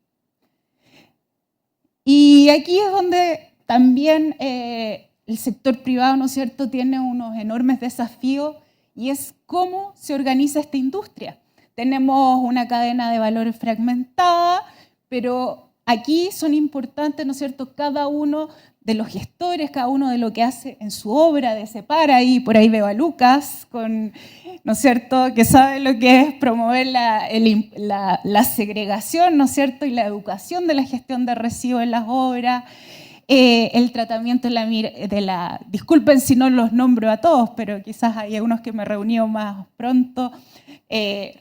Y aquí es donde también el sector privado, ¿no es cierto?, tiene unos enormes desafíos, y es cómo se organiza esta industria. Tenemos una cadena de valor fragmentada, pero aquí son importantes, ¿no es cierto?, cada uno de los gestores, cada uno de lo que hace en su obra de Separa, y por ahí veo a Lucas, ¿no es cierto?, que sabe lo que es promover la segregación, ¿no es cierto?, y la educación de la gestión de residuos en las obras, el tratamiento disculpen si no los nombro a todos, pero quizás hay algunos que me reuní más pronto,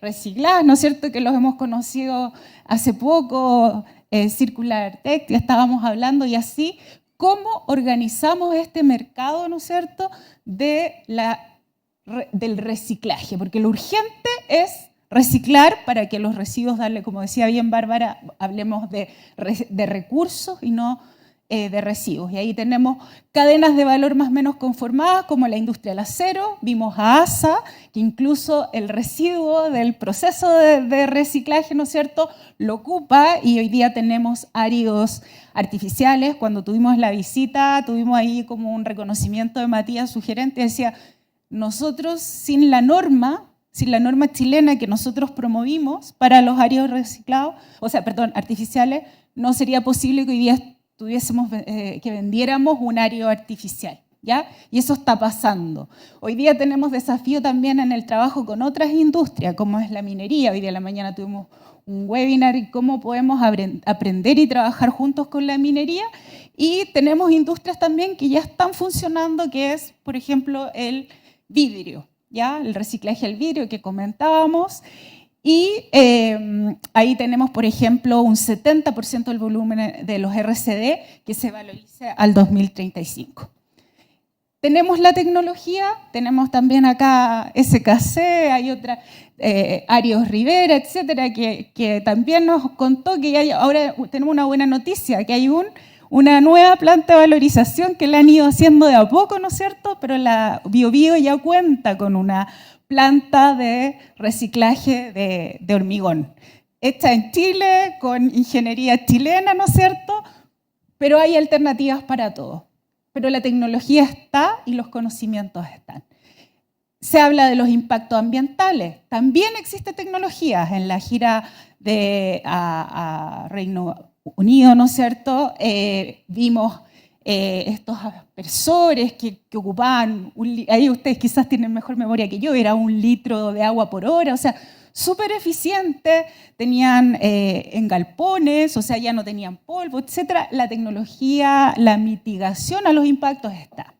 Reciclás, ¿no es cierto?, que los hemos conocido hace poco, Circular Tech, ya estábamos hablando, y así, cómo organizamos este mercado, ¿no es cierto?, del reciclaje, porque lo urgente es reciclar para que los residuos, como decía bien Bárbara, hablemos de recursos y no de residuos. Y ahí tenemos cadenas de valor más o menos conformadas, como la industria del acero, vimos a ASA, que incluso el residuo del proceso de reciclaje, ¿no es cierto?, lo ocupa, y hoy día tenemos áridos artificiales. Cuando tuvimos la visita, tuvimos ahí como un reconocimiento de Matías, su gerente, decía, nosotros sin la norma chilena que nosotros promovimos para los áridos reciclados, artificiales, no sería posible que hoy día que vendiéramos un árido artificial, ¿ya? Y eso está pasando. Hoy día tenemos desafío también en el trabajo con otras industrias, como es la minería. Hoy día en la mañana tuvimos un webinar y cómo podemos aprender y trabajar juntos con la minería. Y tenemos industrias también que ya están funcionando, que es, por ejemplo, el vidrio, ¿ya? El reciclaje del vidrio que comentábamos. Y ahí tenemos, por ejemplo, un 70% del volumen de los RCD que se valoriza al 2035. Tenemos la tecnología, tenemos también acá SKC, hay otra, Arios Rivera, etcétera, que también nos contó que ahora tenemos una buena noticia, que hay una nueva planta de valorización que la han ido haciendo de a poco, ¿no es cierto? Pero la Biobío ya cuenta con una planta de reciclaje de hormigón, hecha en Chile, con ingeniería chilena, ¿no es cierto? Pero hay alternativas para todo. Pero la tecnología está y los conocimientos están. Se habla de los impactos ambientales. También existe tecnología. En la gira a Reino Unido, ¿no es cierto? Vimos estos aspersores que ocupaban, ahí ustedes quizás tienen mejor memoria que yo, era 1 litro de agua por hora, o sea, súper eficiente, tenían en galpones, o sea, ya no tenían polvo, etc. La tecnología, la mitigación a los impactos está.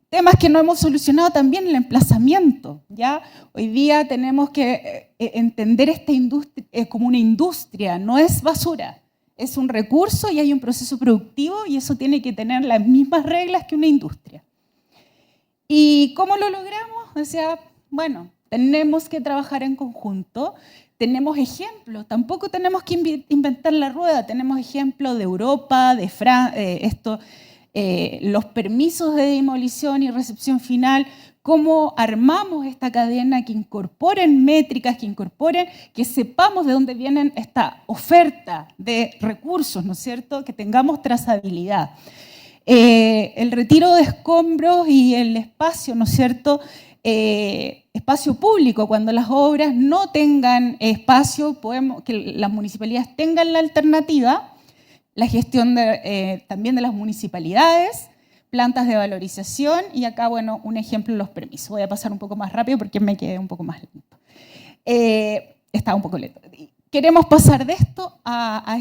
Temas que no hemos solucionado también, el emplazamiento, ¿ya? Hoy día tenemos que entender esta industria como una industria, no es basura, es un recurso y hay un proceso productivo y eso tiene que tener las mismas reglas que una industria. ¿Y cómo lo logramos? O sea, bueno, tenemos que trabajar en conjunto, tenemos ejemplos, tampoco tenemos que inventar la rueda, tenemos ejemplos de Europa, de Francia, los permisos de demolición y recepción final, cómo armamos esta cadena que incorporen métricas, que sepamos de dónde vienen esta oferta de recursos, ¿no es cierto? Que tengamos trazabilidad. El retiro de escombros y el espacio, ¿no es cierto? Espacio público, cuando las obras no tengan espacio, que las municipalidades tengan la alternativa, la gestión también de las municipalidades, plantas de valorización y acá, bueno, un ejemplo, los permisos. Voy a pasar un poco más rápido porque me quedé un poco más lento. Estaba un poco lento. Queremos pasar de esto a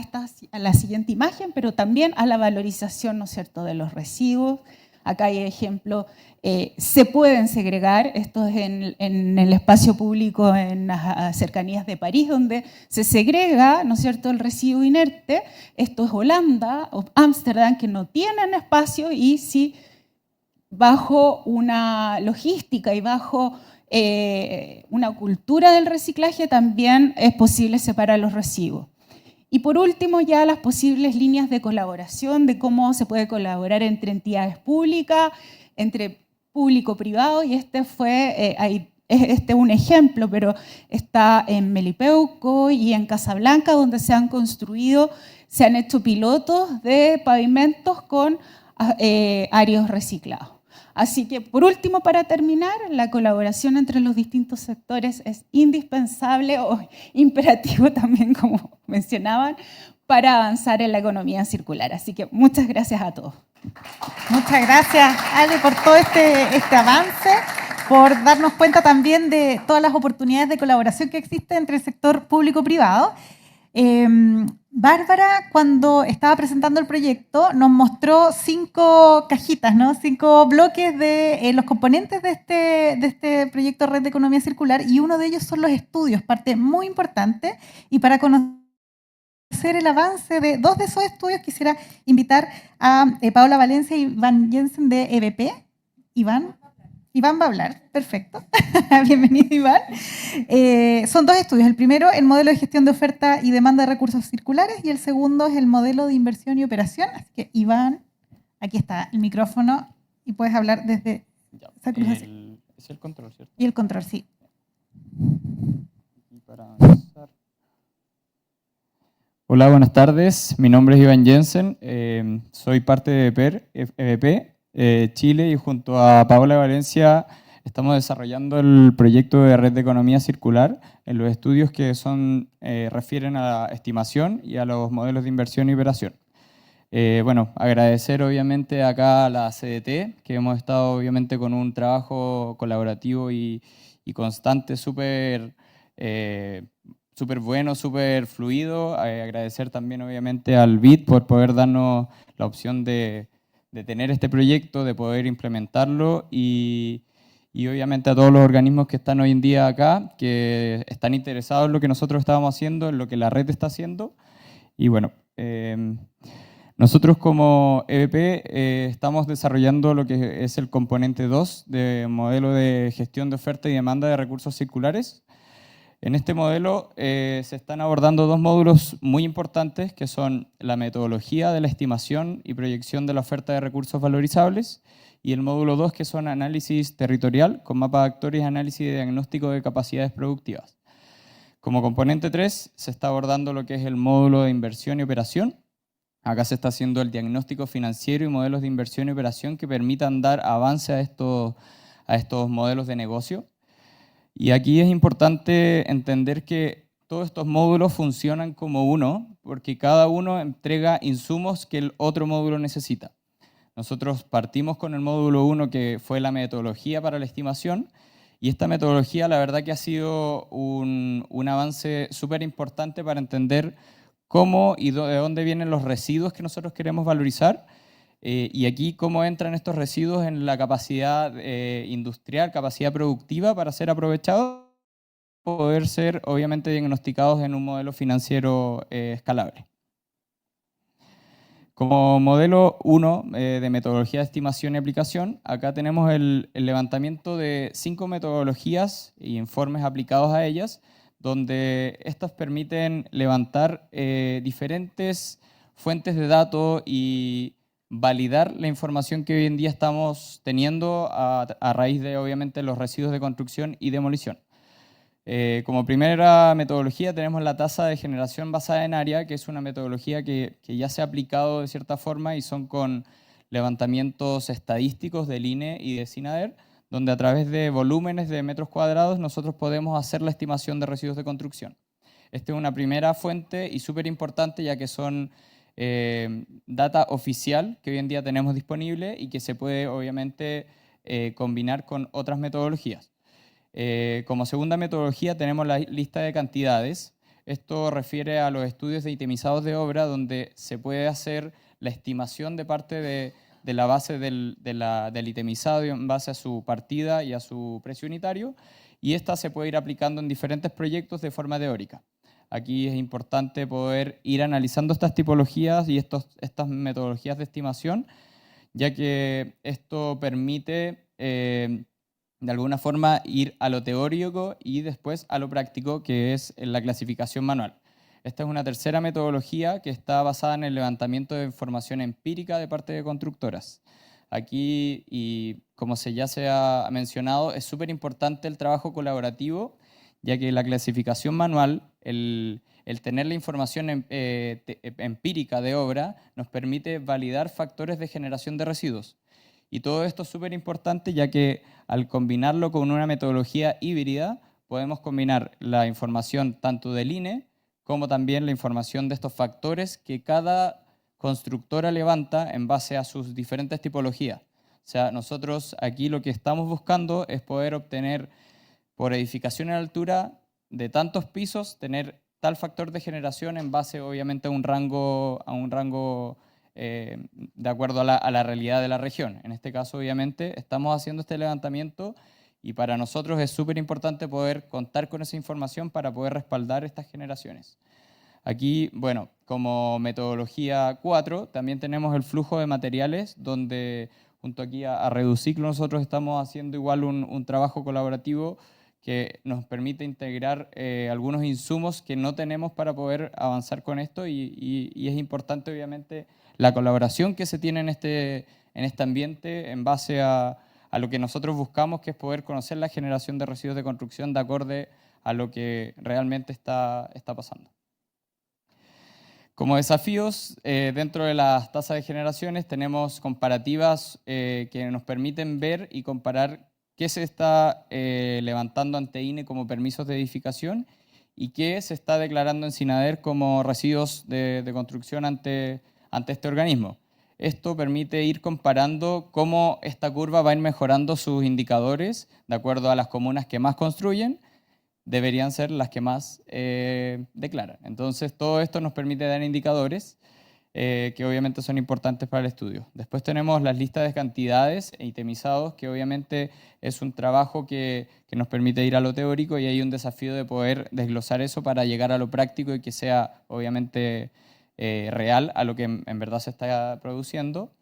la siguiente imagen, pero también a la valorización, ¿no es cierto?, de los residuos. Acá hay ejemplo, se pueden segregar, esto es en el espacio público en las cercanías de París, donde se segrega, ¿no es cierto?, el residuo inerte. Esto es Holanda o Ámsterdam, que no tienen espacio y sí, bajo una logística y bajo una cultura del reciclaje también es posible separar los residuos. Y por último, ya las posibles líneas de colaboración, de cómo se puede colaborar entre entidades públicas, entre público-privado, y este es un ejemplo, pero está en Melipeuco y en Casablanca, donde se han hecho pilotos de pavimentos con áreos reciclados. Así que, por último, para terminar, la colaboración entre los distintos sectores es indispensable o imperativo también, como mencionaban, para avanzar en la economía circular. Así que muchas gracias a todos. Muchas gracias, Ale, por todo este avance, por darnos cuenta también de todas las oportunidades de colaboración que existen entre el sector público-privado. Bárbara, cuando estaba presentando el proyecto, nos mostró 5 cajitas, ¿no? 5 bloques de los componentes de este proyecto Red de Economía Circular, y uno de ellos son los estudios, parte muy importante. Y para conocer el avance de 2 de esos estudios, quisiera invitar a Paola Valencia y Iván Jensen de EBP. Iván va a hablar, perfecto. Bienvenido, Iván. Son 2 estudios. El primero, el modelo de gestión de oferta y demanda de recursos circulares, y el segundo es el modelo de inversión y operación. Así que, Iván, aquí está el micrófono y puedes hablar desde esa cruz así. Es el control, ¿cierto? Y el control, sí. Y para avanzar. Hola, buenas tardes. Mi nombre es Iván Jensen. Soy parte de EBP Chile, y junto a Paola Valencia estamos desarrollando el proyecto de Red de Economía Circular en los estudios que refieren a la estimación y a los modelos de inversión y operación. Bueno, agradecer obviamente acá a la CDT, que hemos estado obviamente con un trabajo colaborativo y constante, súper bueno, súper fluido. Agradecer también obviamente al BID por poder darnos la opción de tener este proyecto, de poder implementarlo, y obviamente a todos los organismos que están hoy en día acá, que están interesados en lo que nosotros estábamos haciendo, en lo que la red está haciendo. Y bueno, nosotros como EBP estamos desarrollando lo que es el componente 2 de modelo de gestión de oferta y demanda de recursos circulares. En este modelo se están abordando dos módulos muy importantes, que son la metodología de la estimación y proyección de la oferta de recursos valorizables, y el módulo 2, que son análisis territorial, con mapa de actores y análisis de diagnóstico de capacidades productivas. Como componente 3, se está abordando lo que es el módulo de inversión y operación. Acá se está haciendo el diagnóstico financiero y modelos de inversión y operación que permitan dar avance a estos modelos de negocio. Y aquí es importante entender que todos estos módulos funcionan como uno, porque cada uno entrega insumos que el otro módulo necesita. Nosotros partimos con el módulo 1, que fue la metodología para la estimación, y esta metodología la verdad que ha sido un avance súper importante para entender cómo y de dónde vienen los residuos que nosotros queremos valorizar, y aquí cómo entran estos residuos en la capacidad industrial, capacidad productiva para ser aprovechados, poder ser obviamente diagnosticados en un modelo financiero escalable. Como modelo 1 de metodología de estimación y aplicación, acá tenemos el levantamiento de 5 metodologías y informes aplicados a ellas, donde estas permiten levantar diferentes fuentes de datos y validar la información que hoy en día estamos teniendo a raíz de, obviamente, los residuos de construcción y demolición. Como primera metodología tenemos la tasa de generación basada en área, que es una metodología que ya se ha aplicado de cierta forma y son con levantamientos estadísticos del INE y de SINADER, donde a través de volúmenes de metros cuadrados nosotros podemos hacer la estimación de residuos de construcción. Esta es una primera fuente y súper importante, ya que son data oficial que hoy en día tenemos disponible y que se puede obviamente combinar con otras metodologías. Como segunda metodología tenemos la lista de cantidades. Esto refiere a los estudios de itemizados de obra, donde se puede hacer la estimación de parte de la base del itemizado en base a su partida y a su precio unitario, y esta se puede ir aplicando en diferentes proyectos de forma teórica. Aquí es importante poder ir analizando estas tipologías y estas metodologías de estimación, ya que esto permite de alguna forma ir a lo teórico y después a lo práctico, que es la clasificación manual. Esta es una tercera metodología que está basada en el levantamiento de información empírica de parte de constructoras. Aquí, y como ya se ha mencionado, es súper importante el trabajo colaborativo, ya que la clasificación manual, el tener la información empírica de obra, nos permite validar factores de generación de residuos. Y todo esto es súper importante, ya que al combinarlo con una metodología híbrida, podemos combinar la información tanto del INE como también la información de estos factores que cada constructora levanta en base a sus diferentes tipologías. O sea, nosotros aquí lo que estamos buscando es poder obtener por edificación en altura de tantos pisos, tener tal factor de generación en base obviamente a un rango de acuerdo a la realidad de la región. En este caso, obviamente, estamos haciendo este levantamiento y para nosotros es súper importante poder contar con esa información para poder respaldar estas generaciones. Aquí, bueno, como metodología 4, también tenemos el flujo de materiales, donde junto aquí a Reduciclo nosotros estamos haciendo igual un trabajo colaborativo que nos permite integrar algunos insumos que no tenemos para poder avanzar con esto y es importante obviamente la colaboración que se tiene en este ambiente en base a lo que nosotros buscamos, que es poder conocer la generación de residuos de construcción de acorde a lo que realmente está pasando. Como desafíos, dentro de las tasas de generaciones tenemos comparativas que nos permiten ver y comparar qué se está levantando ante INE como permisos de edificación y qué se está declarando en SINADER como residuos de construcción ante este organismo. Esto permite ir comparando cómo esta curva va a ir mejorando sus indicadores de acuerdo a las comunas que más construyen, deberían ser las que más declaran. Entonces, todo esto nos permite dar indicadores que obviamente son importantes para el estudio. Después tenemos las listas de cantidades e itemizados, que obviamente es un trabajo que nos permite ir a lo teórico y hay un desafío de poder desglosar eso para llegar a lo práctico y que sea obviamente real a lo que en verdad se está produciendo.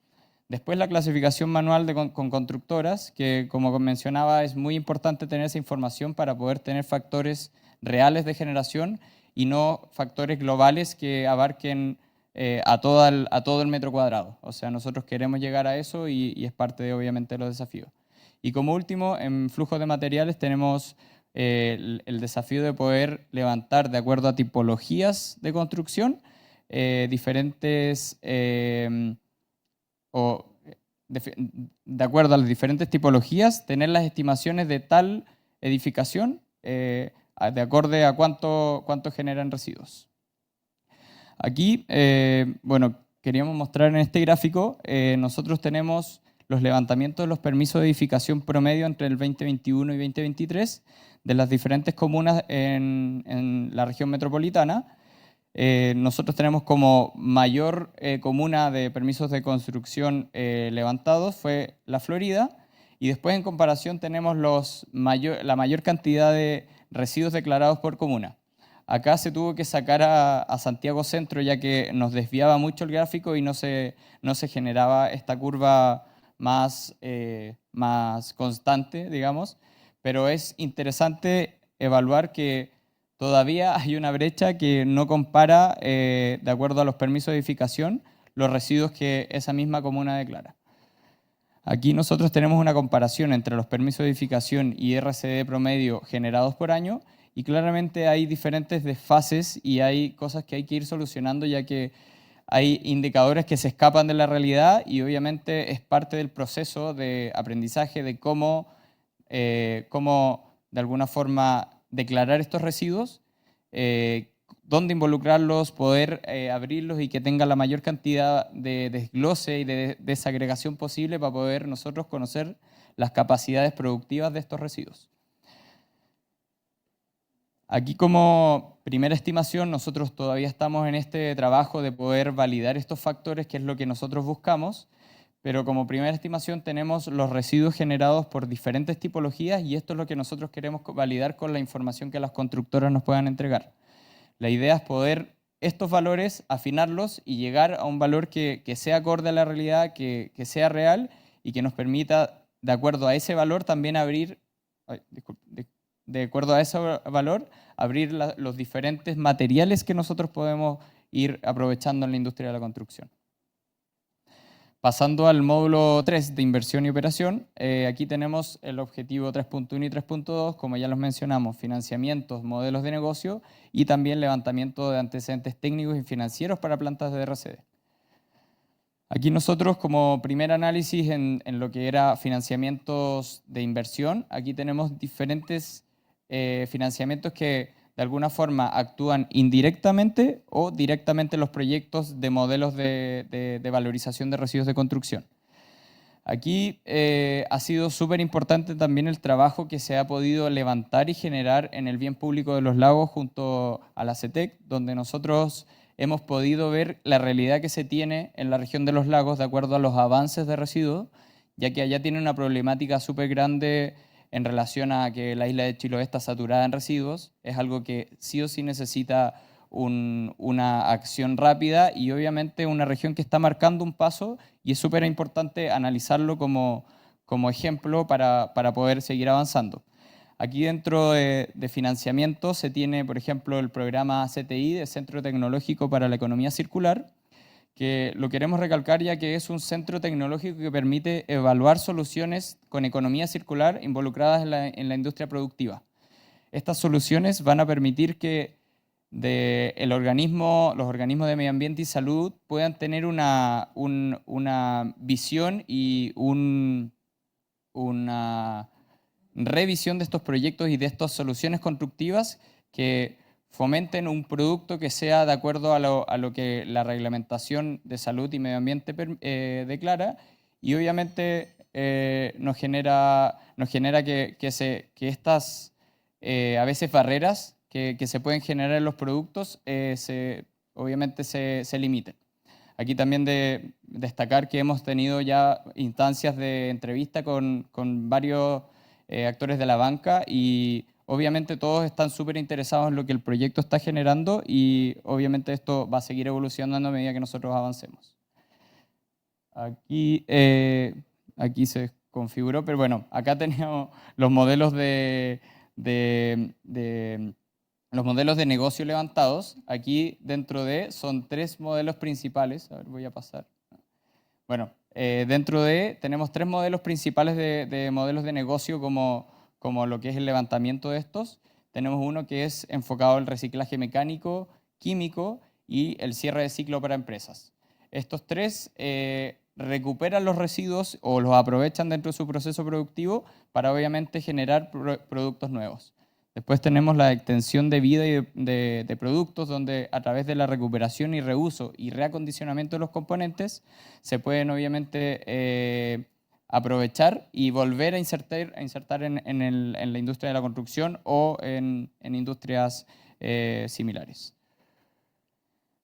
Después la clasificación manual con constructoras, que como mencionaba es muy importante tener esa información para poder tener factores reales de generación y no factores globales que abarquen a todo el metro cuadrado. O sea, nosotros queremos llegar a eso y es parte de, obviamente, de los desafíos. Y como último, en flujo de materiales tenemos el desafío de poder levantar, de acuerdo a tipologías de construcción, diferentes, de acuerdo a las diferentes tipologías, tener las estimaciones de tal edificación de acorde a cuánto generan residuos. Aquí, bueno, queríamos mostrar en este gráfico, nosotros tenemos los levantamientos de los permisos de edificación promedio entre el 2021 y 2023 de las diferentes comunas en la región metropolitana. Nosotros tenemos como mayor comuna de permisos de construcción levantados fue la Florida, y después en comparación tenemos la mayor cantidad de residuos declarados por comuna. Acá se tuvo que sacar a Santiago Centro, ya que nos desviaba mucho el gráfico y no se generaba esta curva más constante, digamos, pero es interesante evaluar que todavía hay una brecha que no compara, de acuerdo a los permisos de edificación, los residuos que esa misma comuna declara. Aquí nosotros tenemos una comparación entre los permisos de edificación y RCD promedio generados por año, y claramente hay diferentes desfases y hay cosas que hay que ir solucionando, ya que hay indicadores que se escapan de la realidad y obviamente es parte del proceso de aprendizaje de cómo de alguna forma declarar estos residuos, dónde involucrarlos, poder abrirlos y que tenga la mayor cantidad de desglose y de desagregación posible para poder nosotros conocer las capacidades productivas de estos residuos. Aquí como primera estimación, nosotros todavía estamos en este trabajo de poder validar estos factores, que es lo que nosotros buscamos, pero como primera estimación tenemos los residuos generados por diferentes tipologías y esto es lo que nosotros queremos validar con la información que las constructoras nos puedan entregar. La idea es poder estos valores, afinarlos y llegar a un valor que sea acorde a la realidad, que sea real y que nos permita, de acuerdo a ese valor, también abrir... de acuerdo a ese valor, abrir los diferentes materiales que nosotros podemos ir aprovechando en la industria de la construcción. Pasando al módulo 3 de inversión y operación, aquí tenemos el objetivo 3.1 y 3.2, como ya los mencionamos, financiamientos, modelos de negocio y también levantamiento de antecedentes técnicos y financieros para plantas de RCD. Aquí nosotros, como primer análisis en lo que era financiamientos de inversión, aquí tenemos diferentes financiamientos que de alguna forma actúan indirectamente o directamente en los proyectos de modelos de valorización de residuos de construcción. Aquí ha sido súper importante también el trabajo que se ha podido levantar y generar en el bien público de los lagos junto a la CETEC, donde nosotros hemos podido ver la realidad que se tiene en la región de los lagos de acuerdo a los avances de residuos, ya que allá tiene una problemática súper grande en relación a que la isla de Chiloé está saturada en residuos. Es algo que sí o sí necesita una acción rápida y obviamente una región que está marcando un paso y es súper importante analizarlo como ejemplo para poder seguir avanzando. Aquí dentro de financiamiento se tiene, por ejemplo, el programa CTI, de Centro Tecnológico para la Economía Circular, que lo queremos recalcar ya que es un centro tecnológico que permite evaluar soluciones con economía circular involucradas en la industria productiva. Estas soluciones van a permitir que los organismos de medio ambiente y salud puedan tener una visión y una revisión de estos proyectos y de estas soluciones constructivas que fomenten un producto que sea de acuerdo a lo que la reglamentación de salud y medio ambiente declara, y obviamente nos genera que estas a veces barreras que se pueden generar en los productos obviamente se limiten. Aquí también de destacar que hemos tenido ya instancias de entrevista con varios actores de la banca y obviamente todos están súper interesados en lo que el proyecto está generando y obviamente esto va a seguir evolucionando a medida que nosotros avancemos. Aquí se configuró, pero bueno, acá tenemos los modelos de los modelos de negocio levantados. Aquí dentro de son 3 modelos principales. A ver, voy a pasar. Bueno, dentro de tenemos 3 modelos principales de modelos de negocio como lo que es el levantamiento de estos. Tenemos uno que es enfocado al reciclaje mecánico, químico y el cierre de ciclo para empresas. Estos 3 recuperan los residuos o los aprovechan dentro de su proceso productivo para obviamente generar productos nuevos. Después tenemos la extensión de vida de productos, donde a través de la recuperación y reuso y reacondicionamiento de los componentes se pueden obviamente aprovechar y volver a insertar en la industria de la construcción o en industrias similares.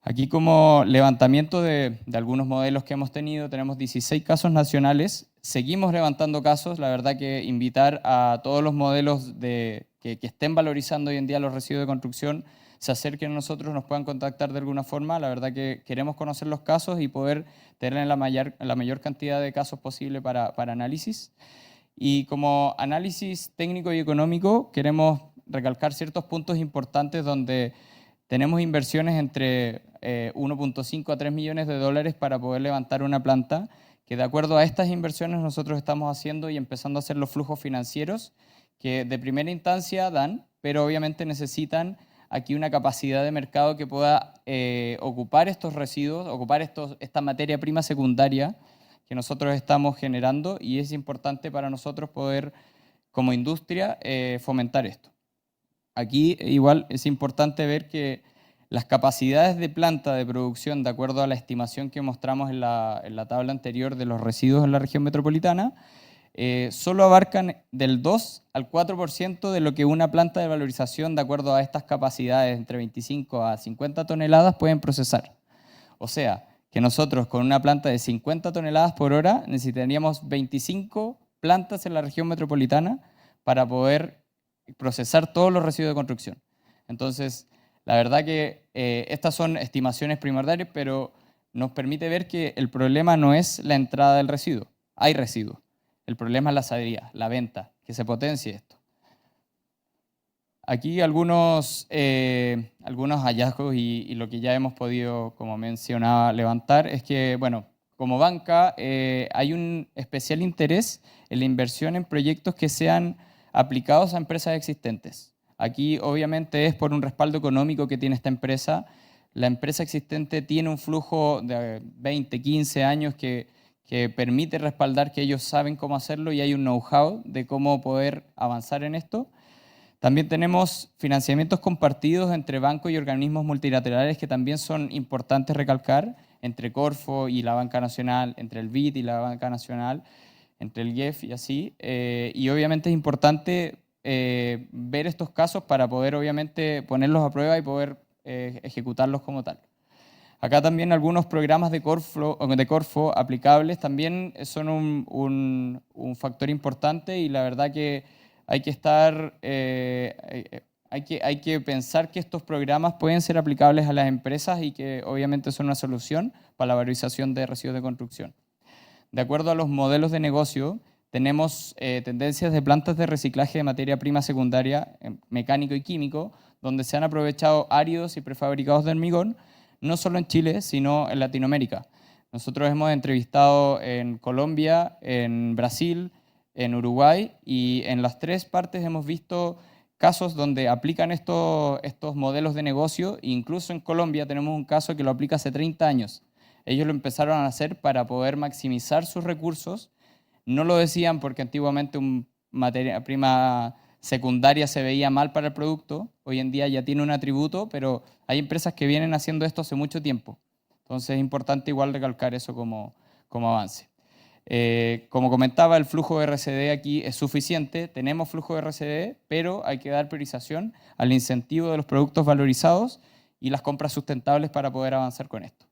Aquí como levantamiento de algunos modelos que hemos tenido, tenemos 16 casos nacionales. Seguimos levantando casos, la verdad que invitar a todos los modelos que estén valorizando hoy en día los residuos de construcción, se acerquen a nosotros, nos puedan contactar de alguna forma. La verdad que queremos conocer los casos y poder tener la mayor cantidad de casos posible para análisis. Y como análisis técnico y económico, queremos recalcar ciertos puntos importantes donde tenemos inversiones entre 1.5 a 3 millones de dólares para poder levantar una planta, que de acuerdo a estas inversiones nosotros estamos haciendo y empezando a hacer los flujos financieros que de primera instancia dan, pero obviamente necesitan aquí una capacidad de mercado que pueda ocupar estos residuos, ocupar esta materia prima secundaria que nosotros estamos generando, y es importante para nosotros poder, como industria, fomentar esto. Aquí igual es importante ver que las capacidades de planta de producción, de acuerdo a la estimación que mostramos en la tabla anterior de los residuos en la región metropolitana, solo abarcan del 2 al 4% de lo que una planta de valorización, de acuerdo a estas capacidades, entre 25 a 50 toneladas, pueden procesar. O sea, que nosotros con una planta de 50 toneladas por hora necesitaríamos 25 plantas en la región metropolitana para poder procesar todos los residuos de construcción. Entonces, la verdad que estas son estimaciones preliminares, pero nos permite ver que el problema no es la entrada del residuo. Hay residuo. El problema es la salida, la venta, que se potencie esto. Aquí algunos hallazgos y lo que ya hemos podido, como mencionaba, levantar es que, bueno, como banca hay un especial interés en la inversión en proyectos que sean aplicados a empresas existentes. Aquí obviamente es por un respaldo económico que tiene esta empresa. La empresa existente tiene un flujo de 20, 15 años que permite respaldar que ellos saben cómo hacerlo y hay un know-how de cómo poder avanzar en esto. También tenemos financiamientos compartidos entre bancos y organismos multilaterales que también son importantes recalcar, entre Corfo y la Banca Nacional, entre el BID y la Banca Nacional, entre el IEF y así. Y obviamente es importante ver estos casos para poder obviamente ponerlos a prueba y poder ejecutarlos como tal. Acá también algunos programas de Corfo aplicables también son un factor importante, y la verdad que hay que hay que pensar que estos programas pueden ser aplicables a las empresas y que obviamente son una solución para la valorización de residuos de construcción. De acuerdo a los modelos de negocio, tenemos tendencias de plantas de reciclaje de materia prima secundaria, mecánico y químico, donde se han aprovechado áridos y prefabricados de hormigón, no solo en Chile, sino en Latinoamérica. Nosotros hemos entrevistado en Colombia, en Brasil, en Uruguay, y en las 3 partes hemos visto casos donde aplican estos modelos de negocio. Incluso en Colombia tenemos un caso que lo aplica hace 30 años. Ellos lo empezaron a hacer para poder maximizar sus recursos. No lo decían porque antiguamente una materia prima secundaria se veía mal para el producto. Hoy en día ya tiene un atributo, pero hay empresas que vienen haciendo esto hace mucho tiempo. Entonces es importante igual recalcar eso como avance. Como comentaba, el flujo de RCD aquí es suficiente. Tenemos flujo de RCD, pero hay que dar priorización al incentivo de los productos valorizados y las compras sustentables para poder avanzar con esto.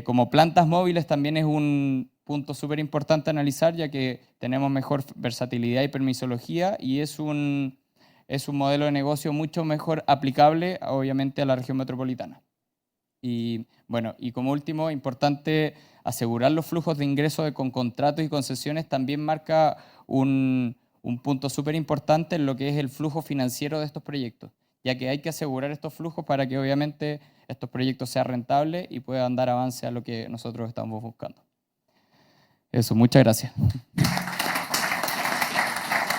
Como plantas móviles también es un punto súper importante analizar, ya que tenemos mejor versatilidad y permisología, y es un modelo de negocio mucho mejor aplicable, obviamente, a la región metropolitana. Y bueno, y como último, importante asegurar los flujos de ingresos con contratos y concesiones también marca un punto súper importante en lo que es el flujo financiero de estos proyectos, ya que hay que asegurar estos flujos para que obviamente estos proyectos sean rentables y puedan dar avance a lo que nosotros estamos buscando. Eso, muchas gracias.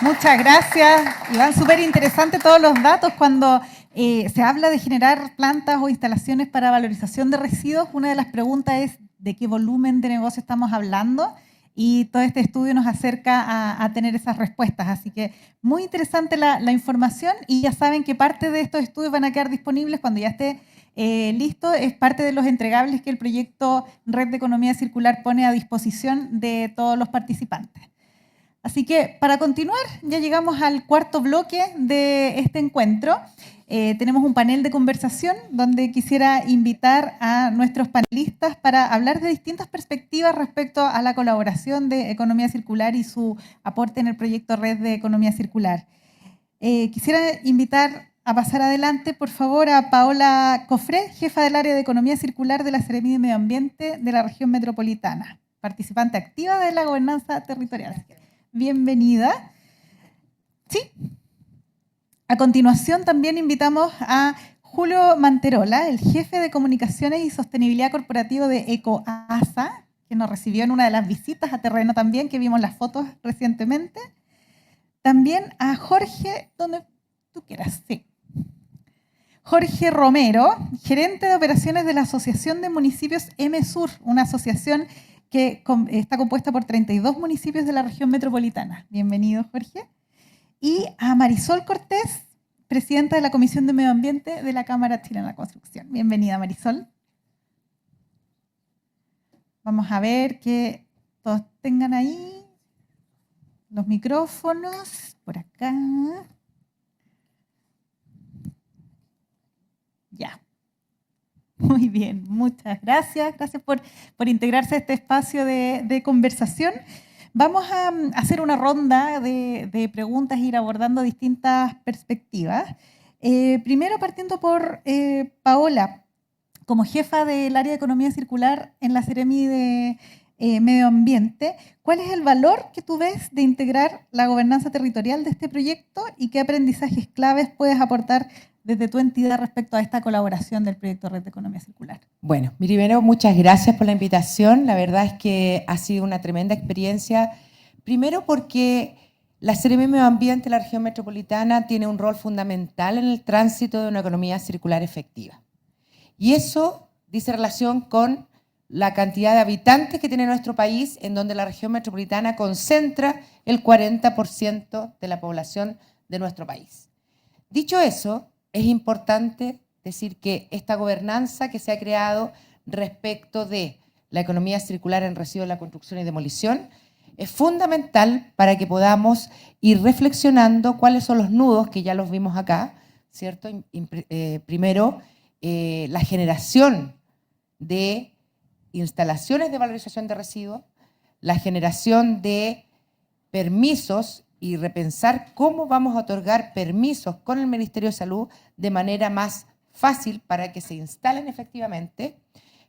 Muchas gracias, Iván. Súper interesante todos los datos. Cuando se habla de generar plantas o instalaciones para valorización de residuos, una de las preguntas es de qué volumen de negocio estamos hablando, y todo este estudio nos acerca a tener esas respuestas. Así que muy interesante la información, y ya saben que parte de estos estudios van a quedar disponibles cuando ya esté listo. Es parte de los entregables que el proyecto Red de Economía Circular pone a disposición de todos los participantes. Así que, para continuar, ya llegamos al cuarto bloque de este encuentro. Tenemos un panel de conversación donde quisiera invitar a nuestros panelistas para hablar de distintas perspectivas respecto a la colaboración de Economía Circular y su aporte en el proyecto Red de Economía Circular. Quisiera invitar a pasar adelante, por favor, a Paola Cofré, jefa del área de Economía Circular de la Seremía de Medio Ambiente de la región metropolitana, participante activa de la gobernanza territorial. Bienvenida. Sí. A continuación también invitamos a Julio Manterola, el jefe de Comunicaciones y Sostenibilidad Corporativa de EcoASA, que nos recibió en una de las visitas a terreno también, que vimos las fotos recientemente. También a Jorge, donde tú quieras, sí. Jorge Romero, gerente de operaciones de la Asociación de Municipios MSUR, una asociación que está compuesta por 32 municipios de la región metropolitana. Bienvenido, Jorge. Y a Marisol Cortés, presidenta de la Comisión de Medio Ambiente de la Cámara Chilena de la Construcción. Bienvenida, Marisol. Vamos a ver que todos tengan ahí los micrófonos, por acá. Ya. Muy bien, muchas gracias. Gracias por integrarse a este espacio de conversación. Vamos a hacer una ronda de preguntas e ir abordando distintas perspectivas. Primero, partiendo por Paola, como jefa del área de Economía Circular en la Seremi de Medio Ambiente, ¿cuál es el valor que tú ves de integrar la gobernanza territorial de este proyecto y qué aprendizajes claves puedes aportar desde tu entidad respecto a esta colaboración del proyecto Red de Economía Circular? Bueno, primero, muchas gracias por la invitación. La verdad es que ha sido una tremenda experiencia. Primero porque la Seremi de Medio Ambiente de la región metropolitana tiene un rol fundamental en el tránsito de una economía circular efectiva. Y eso dice relación con la cantidad de habitantes que tiene nuestro país, en donde la región metropolitana concentra el 40% de la población de nuestro país. Dicho eso, es importante decir que esta gobernanza que se ha creado respecto de la economía circular en residuos de la construcción y demolición es fundamental para que podamos ir reflexionando cuáles son los nudos, que ya los vimos acá, ¿cierto? Primero, la generación de instalaciones de valorización de residuos, la generación de permisos y repensar cómo vamos a otorgar permisos con el Ministerio de Salud de manera más fácil para que se instalen efectivamente,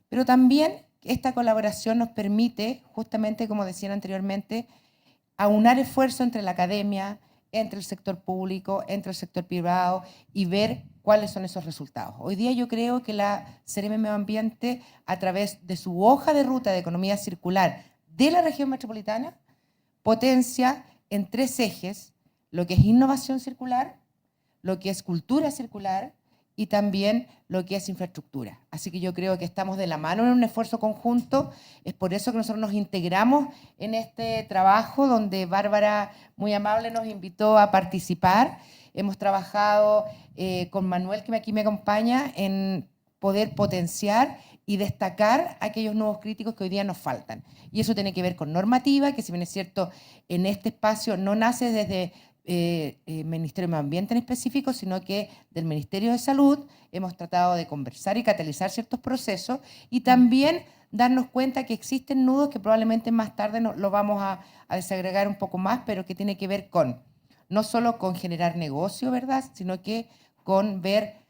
pero también esta colaboración nos permite, justamente como decían anteriormente, aunar esfuerzos entre la academia, entre el sector público, entre el sector privado y ver cuáles son esos resultados. Hoy día yo creo que la Seremi de Medio Ambiente, a través de su hoja de ruta de economía circular de la región metropolitana, potencia en 3 ejes lo que es innovación circular, lo que es cultura circular y también lo que es infraestructura. Así que yo creo que estamos de la mano en un esfuerzo conjunto. Es por eso que nosotros nos integramos en este trabajo, donde Bárbara, muy amable, nos invitó a participar. Hemos trabajado con Manuel, que aquí me acompaña, en poder potenciar y destacar aquellos nuevos críticos que hoy día nos faltan. Y eso tiene que ver con normativa, que si bien es cierto, en este espacio no nace desde Ministerio de Medio Ambiente en específico, sino que del Ministerio de Salud hemos tratado de conversar y catalizar ciertos procesos y también darnos cuenta que existen nudos que probablemente más tarde lo vamos a desagregar un poco más, pero que tiene que ver con, no solo con generar negocio, ¿verdad?, sino que con ver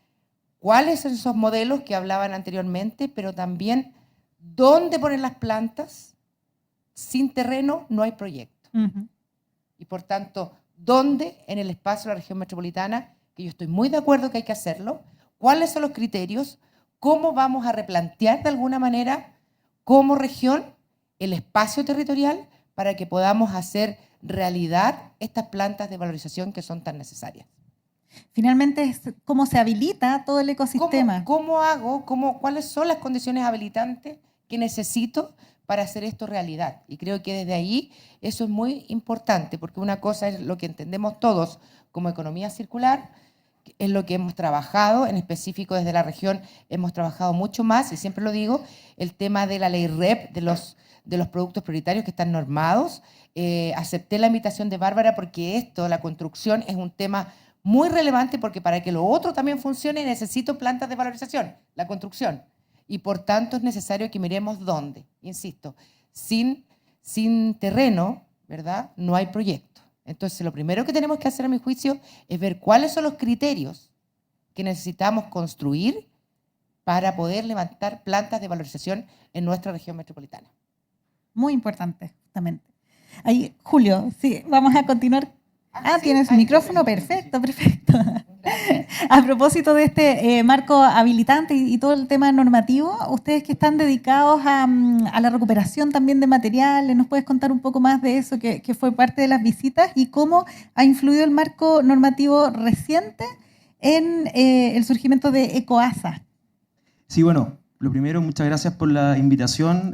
cuáles son esos modelos que hablaban anteriormente, pero también dónde poner las plantas. Sin terreno no hay proyecto. Y por tanto, dónde en el espacio de la región metropolitana que yo estoy muy de acuerdo que hay que hacerlo, cuáles son los criterios, cómo vamos a replantear de alguna manera como región el espacio territorial para que podamos hacer realidad estas plantas de valorización que son tan necesarias. Finalmente es cómo se habilita todo el ecosistema. ¿Cuáles son las condiciones habilitantes que necesito para hacer esto realidad? Y creo que desde ahí eso es muy importante, porque una cosa es lo que entendemos todos como economía circular, es lo que hemos trabajado, en específico desde la región hemos trabajado mucho más, y siempre lo digo, el tema de la ley REP, de los productos prioritarios que están normados. Acepté la invitación de Bárbara porque esto, la construcción, es un tema muy relevante, porque para que lo otro también funcione necesito plantas de valorización, la construcción. Y por tanto es necesario que miremos dónde, insisto, sin terreno, ¿verdad? No hay proyecto. Entonces lo primero que tenemos que hacer, a mi juicio, es ver cuáles son los criterios que necesitamos construir para poder levantar plantas de valorización en nuestra región metropolitana. Muy importante, justamente. Ahí, Julio, sí, vamos a continuar. ¿Sí? Tienes un micrófono, perfecto. A propósito de este marco habilitante y todo el tema normativo, ustedes que están dedicados a la recuperación también de materiales, ¿nos puedes contar un poco más de eso que fue parte de las visitas y cómo ha influido el marco normativo reciente en el surgimiento de ECOASA? Sí, bueno, lo primero, muchas gracias por la invitación.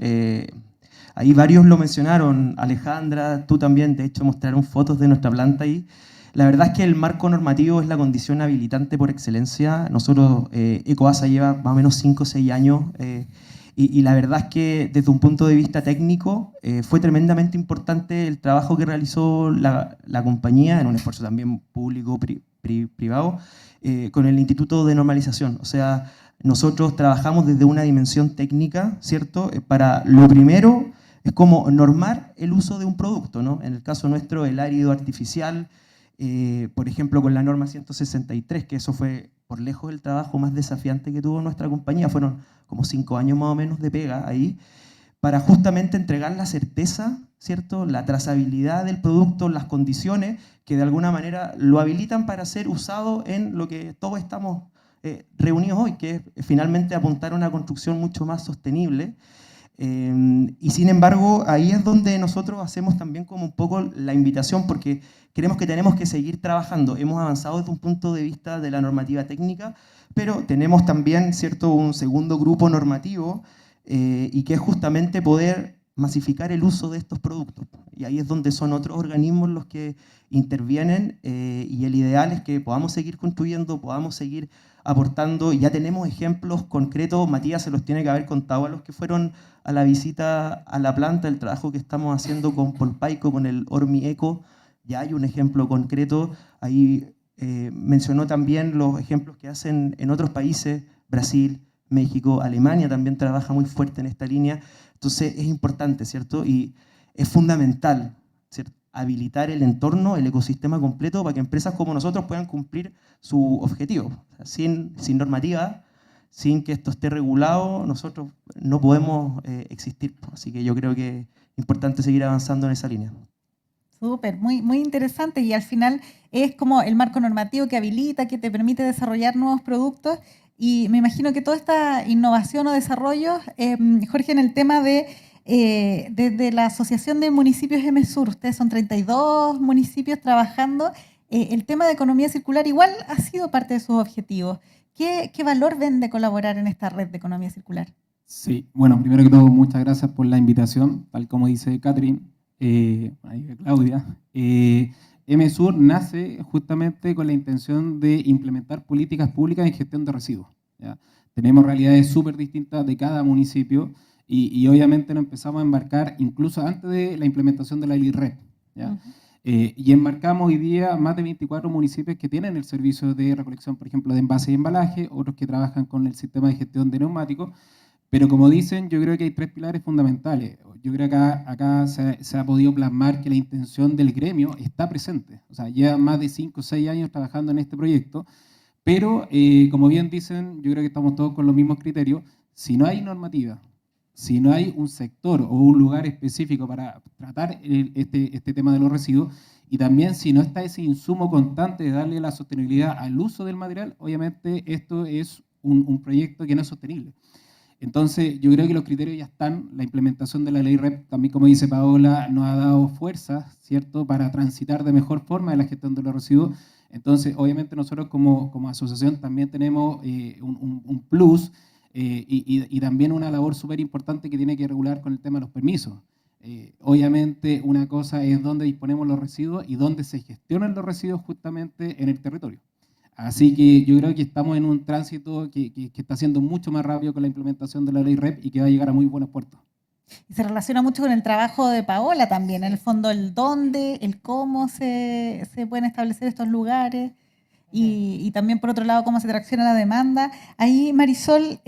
Ahí varios lo mencionaron, Alejandra, tú también, de hecho mostraron fotos de nuestra planta ahí. La verdad es que el marco normativo es la condición habilitante por excelencia. Nosotros, ECOASA lleva más o menos 5 o 6 años y la verdad es que desde un punto de vista técnico fue tremendamente importante el trabajo que realizó la compañía en un esfuerzo también público-privado con el Instituto de Normalización. O sea, nosotros trabajamos desde una dimensión técnica, ¿cierto? Para lo primero es como normar el uso de un producto, ¿no? En el caso nuestro, el árido artificial, por ejemplo, con la norma 163, que eso fue por lejos el trabajo más desafiante que tuvo nuestra compañía, fueron como 5 años más o menos de pega ahí, para justamente entregar la certeza, ¿cierto? La trazabilidad del producto, las condiciones que de alguna manera lo habilitan para ser usado en lo que todos estamos reunidos hoy, que es finalmente apuntar a una construcción mucho más sostenible. Y sin embargo, ahí es donde nosotros hacemos también como un poco la invitación, porque creemos que tenemos que seguir trabajando. Hemos avanzado desde un punto de vista de la normativa técnica, pero tenemos también, ¿cierto?, un segundo grupo normativo y que es justamente poder masificar el uso de estos productos. Y ahí es donde son otros organismos los que intervienen y el ideal es que podamos seguir construyendo, podamos seguir aportando. Ya tenemos ejemplos concretos, Matías se los tiene que haber contado a los que fueron a la visita a la planta, el trabajo que estamos haciendo con Polpaico, con el Hormieco, ya hay un ejemplo concreto. Ahí mencionó también los ejemplos que hacen en otros países, Brasil, México, Alemania también trabaja muy fuerte en esta línea. Entonces es importante, ¿cierto? Y es fundamental, ¿cierto?, habilitar el entorno, el ecosistema completo para que empresas como nosotros puedan cumplir su objetivo. O sea, sin normativa, sin que esto esté regulado, nosotros no podemos existir. Así que yo creo que es importante seguir avanzando en esa línea. Súper, muy, muy interesante, y al final es como el marco normativo que habilita, que te permite desarrollar nuevos productos, y me imagino que toda esta innovación o desarrollo, Jorge, en el tema de desde la Asociación de Municipios MSUR, ustedes son 32 municipios trabajando, el tema de economía circular igual ha sido parte de sus objetivos. ¿Qué valor ven de colaborar en esta red de economía circular? Sí, bueno, primero que todo, muchas gracias por la invitación, tal como dice Catherine, Claudia. MSUR nace justamente con la intención de implementar políticas públicas en gestión de residuos, ¿ya? Tenemos realidades súper distintas de cada municipio y obviamente nos empezamos a embarcar incluso antes de la implementación de la ley REP, ¿ya? Y embarcamos hoy día más de 24 municipios que tienen el servicio de recolección, por ejemplo, de envases y embalaje, otros que trabajan con el sistema de gestión de neumáticos. Pero como dicen, yo creo que hay 3 pilares fundamentales. Yo creo que acá se ha podido plasmar que la intención del gremio está presente. O sea, lleva más de 5 o 6 años trabajando en este proyecto, pero como bien dicen, yo creo que estamos todos con los mismos criterios. Si no hay normativa, si no hay un sector o un lugar específico para tratar este tema de los residuos, y también si no está ese insumo constante de darle la sostenibilidad al uso del material, obviamente esto es un proyecto que no es sostenible. Entonces, yo creo que los criterios ya están, la implementación de la ley REP, también como dice Paola, nos ha dado fuerza, ¿cierto?, para transitar de mejor forma en la gestión de los residuos. Entonces, obviamente nosotros como asociación también tenemos un plus y también una labor súper importante que tiene que regular con el tema de los permisos. Obviamente una cosa es dónde disponemos los residuos y dónde se gestionan los residuos justamente en el territorio. Así que yo creo que estamos en un tránsito que está siendo mucho más rápido con la implementación de la ley REP y que va a llegar a muy buenos puertos. Y se relaciona mucho con el trabajo de Paola también, en el fondo el dónde, el cómo se pueden establecer estos lugares y también por otro lado cómo se tracciona la demanda. Ahí Marisol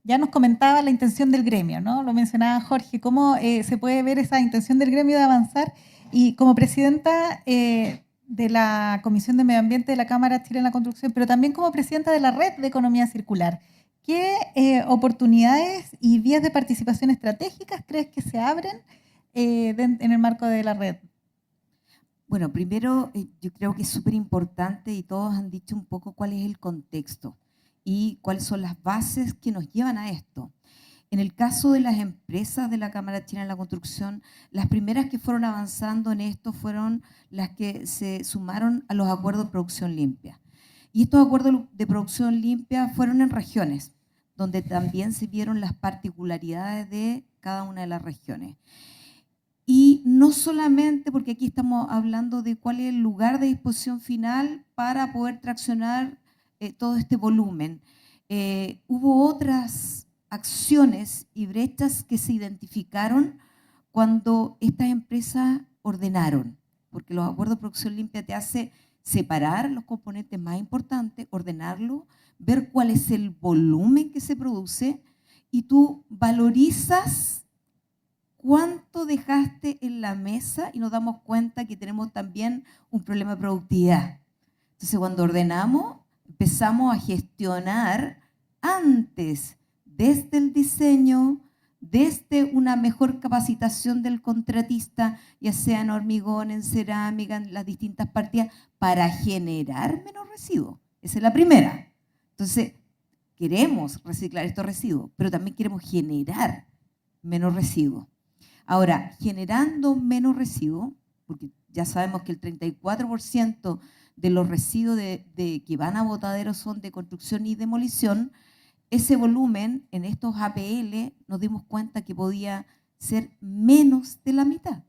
ya nos comentaba la intención del gremio, ¿no? Lo mencionaba Jorge, cómo se puede ver esa intención del gremio de avanzar y como presidenta de la Comisión de Medio Ambiente de la Cámara Chilena de la Construcción, pero también como presidenta de la Red de Economía Circular. ¿Qué oportunidades y vías de participación estratégicas crees que se abren en el marco de la red? Bueno, primero yo creo que es súper importante y todos han dicho un poco cuál es el contexto y cuáles son las bases que nos llevan a esto. En el caso de las empresas de la Cámara Chilena de la Construcción, las primeras que fueron avanzando en esto fueron las que se sumaron a los acuerdos de producción limpia. Y estos acuerdos de producción limpia fueron en regiones, donde también se vieron las particularidades de cada una de las regiones. Y no solamente porque aquí estamos hablando de cuál es el lugar de disposición final para poder traccionar todo este volumen. Hubo otras acciones y brechas que se identificaron cuando estas empresas ordenaron, porque los acuerdos de producción limpia te hace separar los componentes más importantes, ordenarlo, ver cuál es el volumen que se produce y tú valorizas cuánto dejaste en la mesa y nos damos cuenta que tenemos también un problema de productividad. Entonces, cuando ordenamos, empezamos a gestionar antes, desde el diseño, desde una mejor capacitación del contratista, ya sea en hormigón, en cerámica, en las distintas partidas, para generar menos residuos. Esa es la primera. Entonces, queremos reciclar estos residuos, pero también queremos generar menos residuos. Ahora, generando menos residuos, porque ya sabemos que el 34% de los residuos que van a botaderos son de construcción y demolición, ese volumen en estos APL nos dimos cuenta que podía ser menos de la mitad.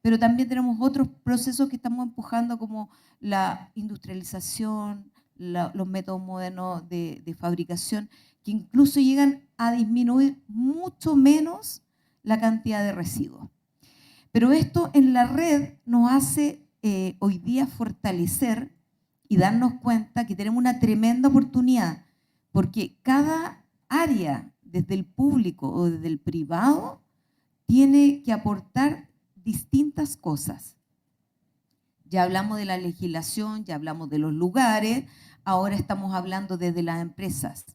Pero también tenemos otros procesos que estamos empujando como la industrialización, los métodos modernos de fabricación, que incluso llegan a disminuir mucho menos la cantidad de residuos. Pero esto en la red nos hace hoy día fortalecer y darnos cuenta que tenemos una tremenda oportunidad, porque cada área, desde el público o desde el privado, tiene que aportar distintas cosas. Ya hablamos de la legislación, ya hablamos de los lugares, ahora estamos hablando desde las empresas.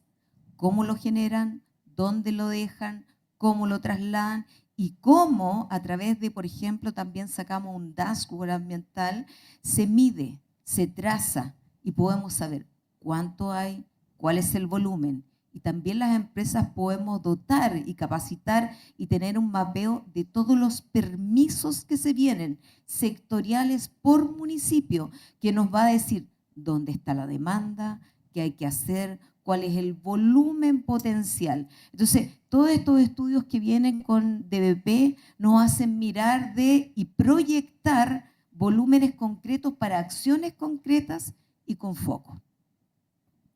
¿Cómo lo generan? ¿Dónde lo dejan? ¿Cómo lo trasladan? Y cómo a través de, por ejemplo, también sacamos un dashboard ambiental, se mide, se traza y podemos saber cuánto hay, cuál es el volumen. Y también las empresas podemos dotar y capacitar y tener un mapeo de todos los permisos que se vienen, sectoriales por municipio, que nos va a decir dónde está la demanda, qué hay que hacer, cuál es el volumen potencial. Entonces, todos estos estudios que vienen con DBP nos hacen mirar y proyectar volúmenes concretos para acciones concretas y con foco.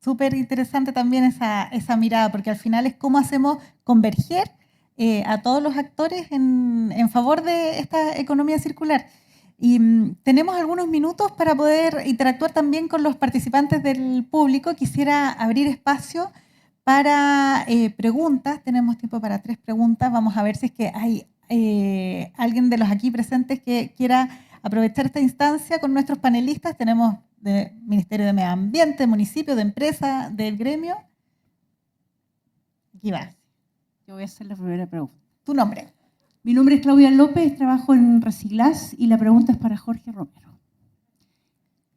Súper interesante también esa mirada, porque al final es cómo hacemos converger a todos los actores en favor de esta economía circular. Y tenemos algunos minutos para poder interactuar también con los participantes del público. Quisiera abrir espacio para preguntas. Tenemos tiempo para 3 preguntas. Vamos a ver si es que hay alguien de los aquí presentes que quiera aprovechar esta instancia con nuestros panelistas. Tenemos del Ministerio de Medio Ambiente, municipio, de empresa, del gremio. Aquí va. que voy a hacer la primera pregunta. Tu nombre. Mi nombre es Claudia López, trabajo en Reciclas y la pregunta es para Jorge Romero.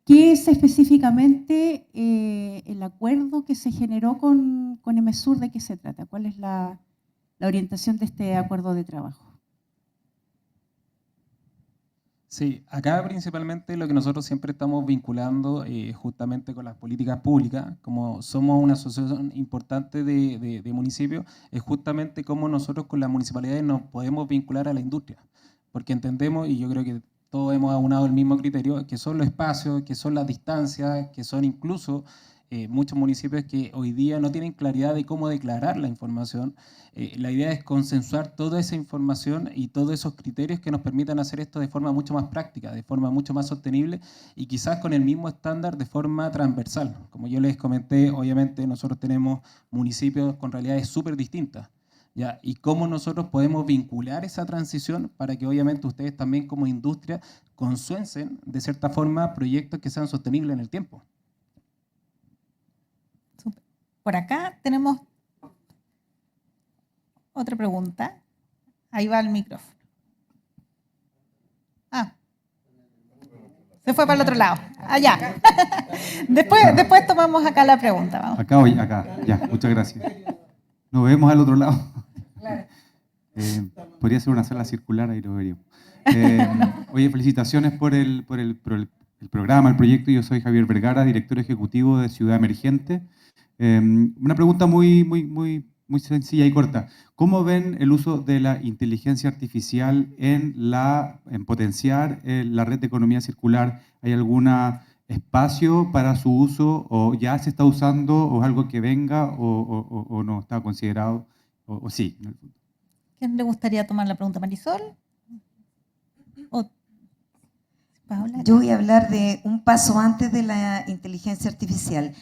¿Qué es específicamente el acuerdo que se generó con EMESUR? ¿De qué se trata? ¿Cuál es la orientación de este acuerdo de trabajo? Sí, acá principalmente lo que nosotros siempre estamos vinculando justamente con las políticas públicas, como somos una asociación importante de municipios, es justamente cómo nosotros con las municipalidades nos podemos vincular a la industria, porque entendemos, y yo creo que todos hemos aunado el mismo criterio, que son los espacios, que son las distancias, que son incluso muchos municipios que hoy día no tienen claridad de cómo declarar la información. La idea es consensuar toda esa información y todos esos criterios que nos permitan hacer esto de forma mucho más práctica, de forma mucho más sostenible y quizás con el mismo estándar de forma transversal. Como yo les comenté, obviamente nosotros tenemos municipios con realidades súper distintas, ¿ya? Y cómo nosotros podemos vincular esa transición para que obviamente ustedes también como industria consuencen de cierta forma proyectos que sean sostenibles en el tiempo. Por acá tenemos otra pregunta. Ahí va el micrófono. Ah, se fue para el otro lado. Allá. Después tomamos acá la pregunta. Vamos. Acá hoy, acá. Ya, muchas gracias. Nos vemos al otro lado. Podría ser una sala circular, ahí lo veríamos. Oye, felicitaciones por el programa, el proyecto. Yo soy Javier Vergara, director ejecutivo de Ciudad Emergente. Una pregunta muy sencilla y corta. ¿Cómo ven el uso de la inteligencia artificial en potenciar la red de economía circular? ¿Hay algún espacio para su uso o ya se está usando o es algo que venga o no está considerado o sí? ¿Quién le gustaría tomar la pregunta? ¿Marisol? ¿O Paola? Yo voy a hablar de un paso antes de la inteligencia artificial.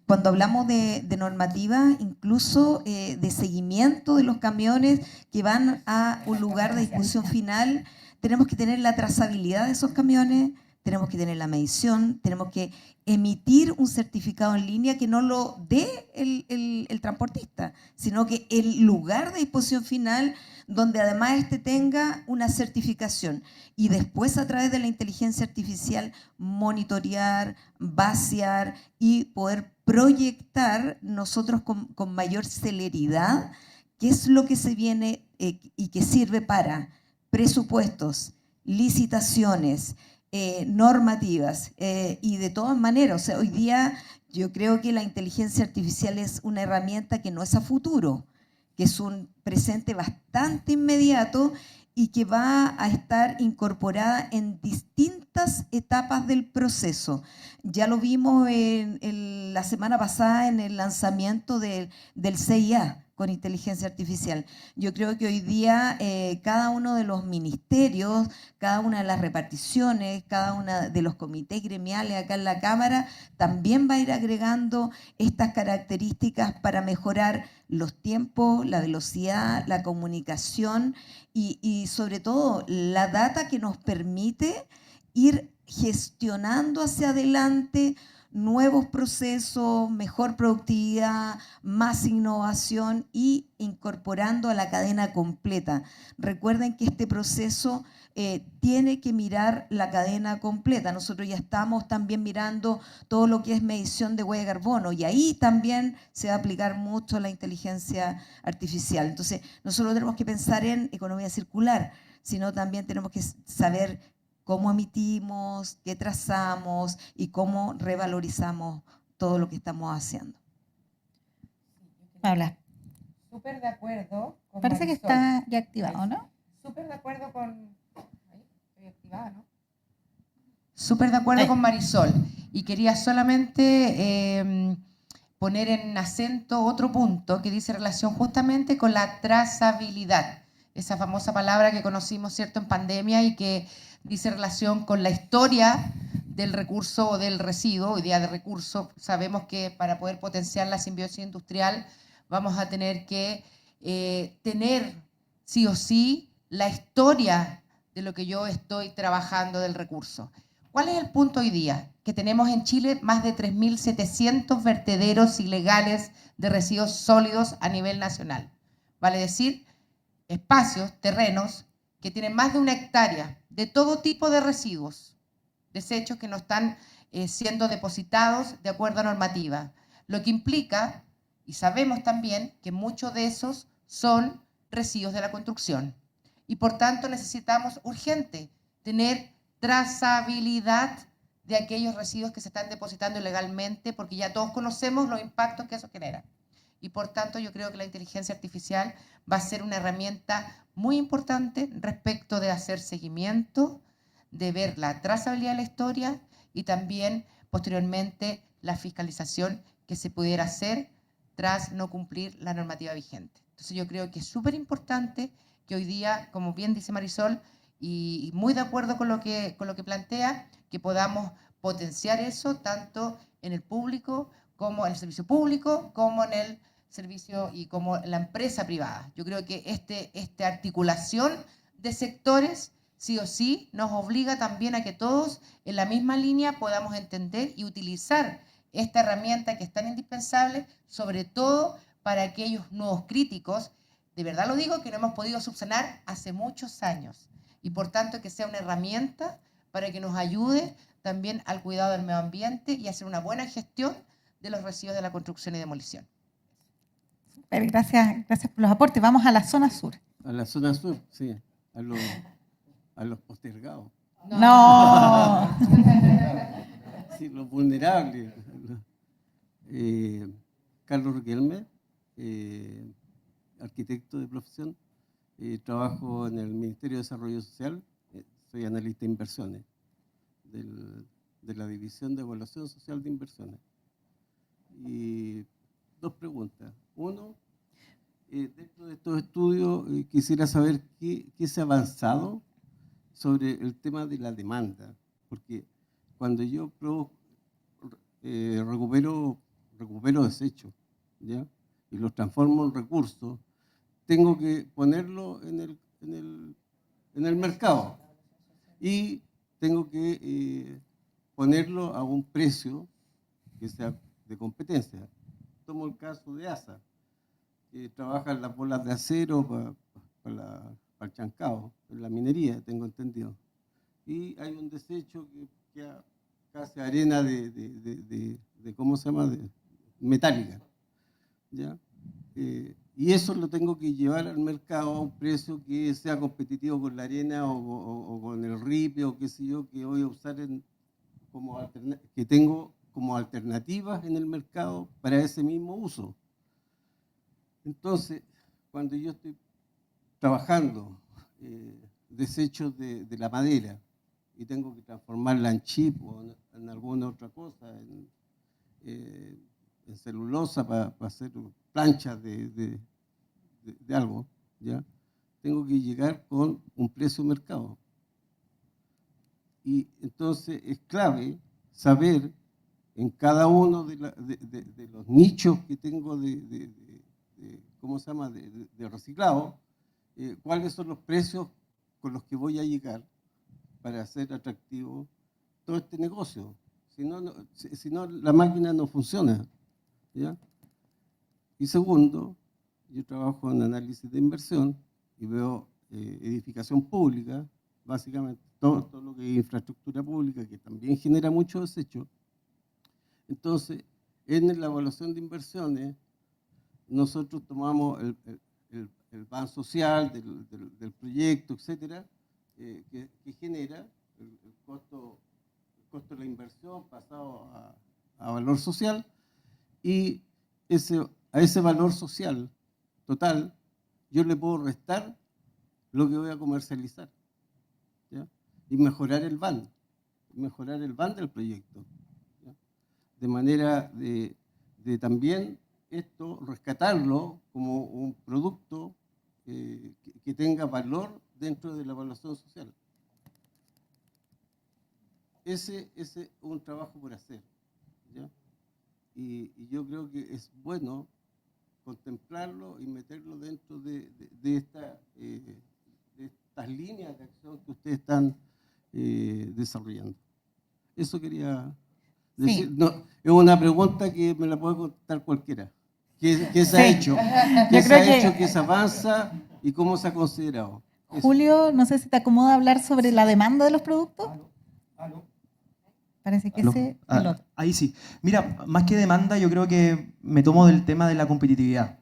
Cuando hablamos de normativa, incluso de seguimiento de los camiones que van a un lugar de discusión final, tenemos que tener la trazabilidad de esos camiones, tenemos que tener la medición, tenemos que emitir un certificado en línea que no lo dé el transportista, sino que el lugar de disposición final donde además tenga una certificación y después a través de la inteligencia artificial monitorear, vaciar y poder proyectar nosotros con mayor celeridad qué es lo que se viene y que sirve para presupuestos, licitaciones, normativas y de todas maneras, o sea, hoy día yo creo que la inteligencia artificial es una herramienta que no es a futuro, que es un presente bastante inmediato y que va a estar incorporada en distintas etapas del proceso. Ya lo vimos la semana pasada en el lanzamiento del CIA con inteligencia artificial. Yo creo que hoy día cada uno de los ministerios, cada una de las reparticiones, cada uno de los comités gremiales acá en la Cámara también va a ir agregando estas características para mejorar los tiempos, la velocidad, la comunicación y sobre todo la data que nos permite ir gestionando hacia adelante nuevos procesos, mejor productividad, más innovación y incorporando a la cadena completa. Recuerden que este proceso tiene que mirar la cadena completa. Nosotros ya estamos también mirando todo lo que es medición de huella de carbono y ahí también se va a aplicar mucho la inteligencia artificial. Entonces, no solo tenemos que pensar en economía circular, sino también tenemos que saber cómo emitimos, qué trazamos y cómo revalorizamos todo lo que estamos haciendo. Paola. Súper de acuerdo con Parece Marisol. que está ya activado, ¿no? Súper de acuerdo con... Ahí, estoy activada, ¿no? Súper de acuerdo con Marisol. Y quería solamente poner en acento otro punto que dice relación justamente con la trazabilidad. Esa famosa palabra que conocimos, ¿cierto?, en pandemia y que dice relación con la historia del recurso o del residuo. Hoy día de recurso sabemos que para poder potenciar la simbiosis industrial vamos a tener que tener sí o sí la historia de lo que yo estoy trabajando del recurso. ¿Cuál es el punto hoy día? Que tenemos en Chile más de 3.700 vertederos ilegales de residuos sólidos a nivel nacional. vale decir, espacios, terrenos que tienen más de 1 hectárea de todo tipo de residuos, desechos que no están siendo depositados de acuerdo a normativa, lo que implica, y sabemos también, que muchos de esos son residuos de la construcción. Y por tanto necesitamos urgente tener trazabilidad de aquellos residuos que se están depositando ilegalmente, porque ya todos conocemos los impactos que eso genera. Y por tanto yo creo que la inteligencia artificial va a ser una herramienta muy importante respecto de hacer seguimiento, de ver la trazabilidad de la historia y también posteriormente la fiscalización que se pudiera hacer tras no cumplir la normativa vigente. Entonces yo creo que es súper importante que hoy día, como bien dice Marisol, y muy de acuerdo con lo que plantea, que podamos potenciar eso tanto en el público, como en el servicio público, como en el servicio y como en la empresa privada. Yo creo que esta articulación de sectores sí o sí nos obliga también a que todos en la misma línea podamos entender y utilizar esta herramienta que es tan indispensable, sobre todo para aquellos nuevos críticos, de verdad lo digo, que no hemos podido subsanar hace muchos años. Y por tanto que sea una herramienta para que nos ayude también al cuidado del medio ambiente y hacer una buena gestión de los residuos de la construcción y demolición. Super, gracias por los aportes. Vamos a la zona sur. A la zona sur, sí, a los postergados. No. Sí, los vulnerables. Carlos Riquelme, arquitecto de profesión, trabajo en el Ministerio de Desarrollo Social, soy analista de inversiones, de la División de Evaluación Social de Inversiones. Y 2 preguntas. Uno, dentro de estos estudios quisiera saber qué se ha avanzado sobre el tema de la demanda, porque cuando yo recupero desechos, ¿ya? Y los transformo en recursos, tengo que ponerlo en el mercado y tengo que ponerlo a un precio que sea de competencia. Tomo el caso de ASA, que trabaja en las bolas de acero para el chancado, en la minería, tengo entendido. Y hay un desecho que queda casi arena de ¿cómo se llama?, de metálica, ¿ya? Y eso lo tengo que llevar al mercado a un precio que sea competitivo con la arena o con el ripio o qué sé yo, que voy a usar que tengo como alternativas en el mercado para ese mismo uso. Entonces, cuando yo estoy trabajando desechos de la madera y tengo que transformarla en chip o en alguna otra cosa, en celulosa para hacer planchas de algo, ¿ya? Tengo que llegar con un precio de mercado. Y entonces es clave saber en cada uno de los nichos que tengo ¿cómo se llama?, de reciclado, cuáles son los precios con los que voy a llegar para hacer atractivo todo este negocio. Si no, la máquina no funciona, ¿ya? Y segundo, yo trabajo en análisis de inversión y veo edificación pública, básicamente todo lo que es infraestructura pública, que también genera mucho desecho. Entonces, en la evaluación de inversiones, nosotros tomamos el plan social del proyecto, etcétera, que genera el costo de la inversión pasado a valor social, y a ese valor social total yo le puedo restar lo que voy a comercializar, ¿ya? Y mejorar el BAN del proyecto, ¿ya? De manera de también esto rescatarlo como un producto que tenga valor dentro de la evaluación social. Ese es un trabajo por hacer, ¿ya? Y yo creo que es bueno contemplarlo y meterlo dentro de estas líneas de acción que ustedes están desarrollando. Eso quería decir. Sí. No, es una pregunta que me la puede contestar cualquiera. ¿Qué se ha hecho? Yo ¿Qué se creo ha que- hecho? ¿Qué se avanza? ¿Y cómo se ha considerado? Eso. Julio, no sé si te acomoda hablar sobre la demanda de los productos. Parece que Aló. se... Ahí sí. Mira, más que demanda, yo creo que me tomo del tema de la competitividad.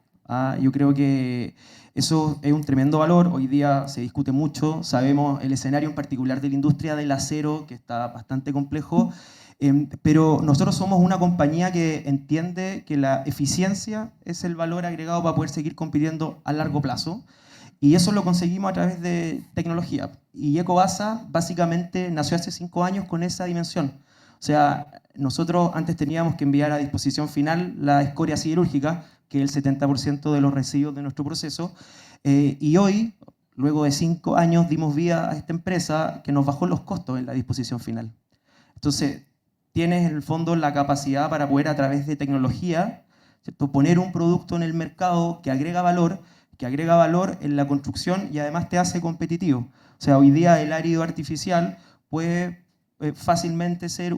Yo creo que eso es un tremendo valor. Hoy día se discute mucho. Sabemos el escenario en particular de la industria del acero, que está bastante complejo. Pero nosotros somos una compañía que entiende que la eficiencia es el valor agregado para poder seguir compitiendo a largo plazo. Y eso lo conseguimos a través de tecnología. Y Ecobasa básicamente nació hace 5 años con esa dimensión. O sea, nosotros antes teníamos que enviar a disposición final la escoria siderúrgica, que es el 70% de los residuos de nuestro proceso. Y hoy, luego de 5 años, dimos vía a esta empresa que nos bajó los costos en la disposición final. Entonces, tienes en el fondo la capacidad para poder a través de tecnología, ¿cierto?, poner un producto en el mercado que agrega valor en la construcción y además te hace competitivo. O sea, hoy día el árido artificial puede fácilmente ser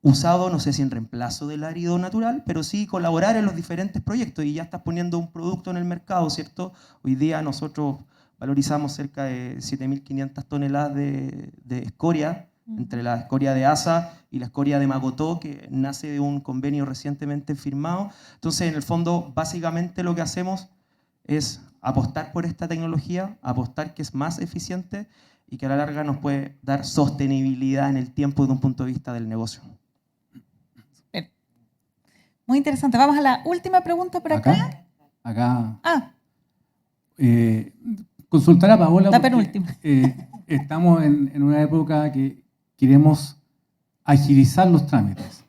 usado, no sé si en reemplazo del árido natural, pero sí colaborar en los diferentes proyectos y ya estás poniendo un producto en el mercado, ¿cierto? Hoy día nosotros valorizamos cerca de 7.500 toneladas de escoria, entre la escoria de ASA y la escoria de Magotó, que nace de un convenio recientemente firmado. Entonces, en el fondo, básicamente lo que hacemos es apostar por esta tecnología, apostar que es más eficiente y que a la larga nos puede dar sostenibilidad en el tiempo desde un punto de vista del negocio. Muy interesante. Vamos a la última pregunta por acá. Acá. Ah, Consultar a Paola. la porque, penúltima. Estamos en una época que queremos agilizar los trámites.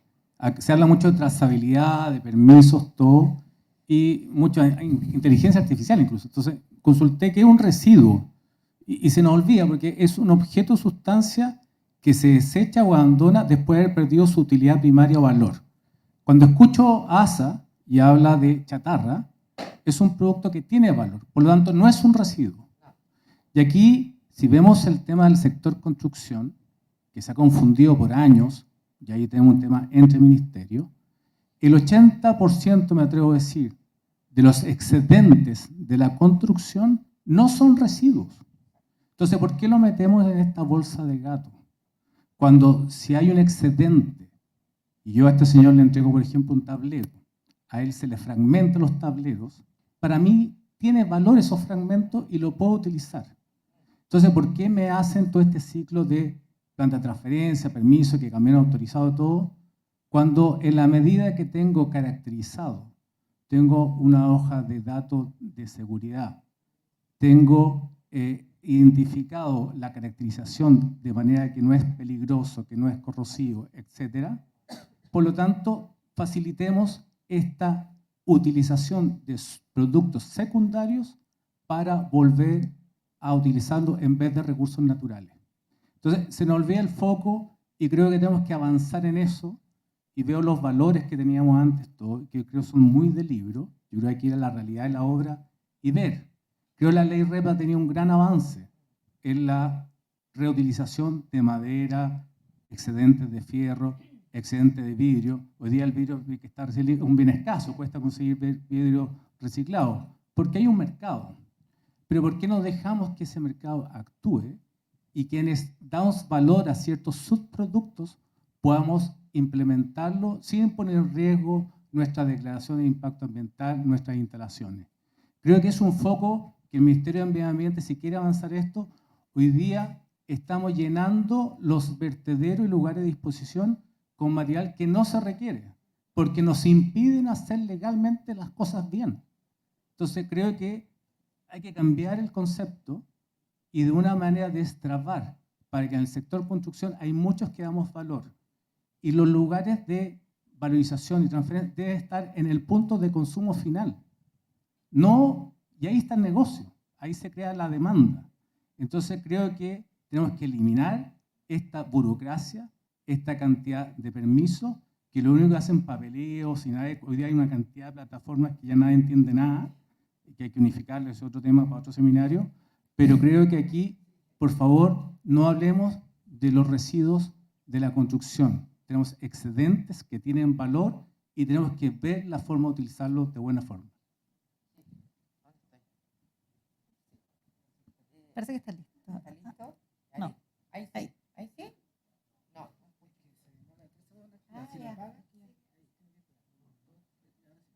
Se habla mucho de trazabilidad, de permisos, todo, y mucha inteligencia artificial incluso. Entonces, consulté qué es un residuo y se nos olvida porque es un objeto o sustancia que se desecha o abandona después de haber perdido su utilidad primaria o valor. Cuando escucho ASA y habla de chatarra, es un producto que tiene valor, por lo tanto no es un residuo. Y aquí, si vemos el tema del sector construcción, que se ha confundido por años, y ahí tenemos un tema entre ministerios, el 80%, me atrevo a decir, de los excedentes de la construcción no son residuos. Entonces, ¿por qué lo metemos en esta bolsa de gato? Cuando si hay un excedente, y yo a este señor le entrego, por ejemplo, un tablero, a él se le fragmentan los tableros, para mí tiene valor esos fragmentos y lo puedo utilizar. Entonces, ¿por qué me hacen todo este ciclo de planta de transferencia, permiso, que cambian autorizado, todo? Cuando en la medida que tengo caracterizado, tengo una hoja de datos de seguridad, tengo identificado la caracterización de manera que no es peligroso, que no es corrosivo, etc. Por lo tanto, facilitemos esta utilización de productos secundarios para volver a utilizarlo en vez de recursos naturales. Entonces, se nos olvida el foco y creo que tenemos que avanzar en eso y veo los valores que teníamos antes, todo, que creo son muy de libro. Yo creo que hay que ir a la realidad de la obra y ver. Creo que la ley REP ha tenido un gran avance en la reutilización de madera, excedentes de fierro, excedentes de vidrio. Hoy día el vidrio que está un bien escaso, cuesta conseguir vidrio reciclado, porque hay un mercado. Pero ¿por qué no dejamos que ese mercado actúe y quienes damos valor a ciertos subproductos podamos implementarlo sin poner en riesgo nuestra declaración de impacto ambiental, nuestras instalaciones? Creo que es un foco que el Ministerio de Medio Ambiente, si quiere avanzar esto, hoy día estamos llenando los vertederos y lugares de disposición con material que no se requiere, porque nos impiden hacer legalmente las cosas bien. Entonces creo que hay que cambiar el concepto y de una manera destrabar, para que en el sector construcción hay muchos que damos valor, y los lugares de valorización y transferencia deben estar en el punto de consumo final. No, y ahí está el negocio, ahí se crea la demanda. Entonces creo que tenemos que eliminar esta burocracia, esta cantidad de permisos, que lo único que hacen papeleo, hoy día hay una cantidad de plataformas que ya nadie entiende nada, que hay que unificarlo, es otro tema para otro seminario, pero creo que aquí, por favor, no hablemos de los residuos de la construcción. Tenemos excedentes que tienen valor y tenemos que ver la forma de utilizarlo de buena forma. Parece que está listo. ¿Está listo? No. ¿Ahí sí? ¿Ahí sí? No.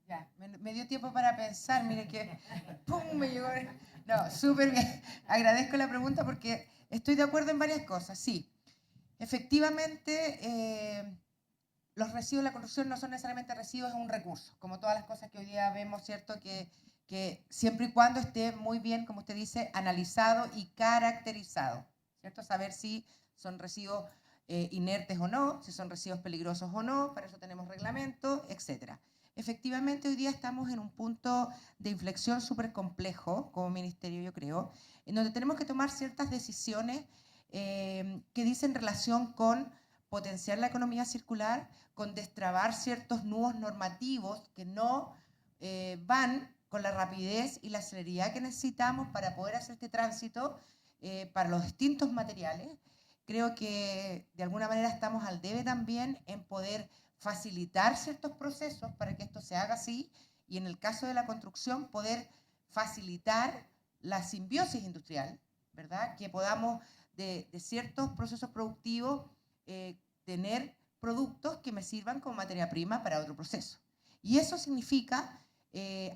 Ya, me dio tiempo para pensar, mire que ¡pum! Me llegó. No, súper bien. Agradezco la pregunta porque estoy de acuerdo en varias cosas. Sí, efectivamente, los residuos de la construcción no son necesariamente residuos, es un recurso, como todas las cosas que hoy día vemos, ¿cierto? Que siempre y cuando esté muy bien, como usted dice, analizado y caracterizado, ¿cierto? Saber si son residuos inertes o no, si son residuos peligrosos o no, para eso tenemos reglamento, etc. Efectivamente, hoy día estamos en un punto de inflexión súper complejo como ministerio, yo creo, en donde tenemos que tomar ciertas decisiones que dicen relación con potenciar la economía circular, con destrabar ciertos nudos normativos que no van con la rapidez y la celeridad que necesitamos para poder hacer este tránsito para los distintos materiales. Creo que de alguna manera estamos al debe también en poder facilitar ciertos procesos para que esto se haga así y en el caso de la construcción poder facilitar la simbiosis industrial, ¿verdad? Que podamos de ciertos procesos productivos tener productos que me sirvan como materia prima para otro proceso. Y eso significa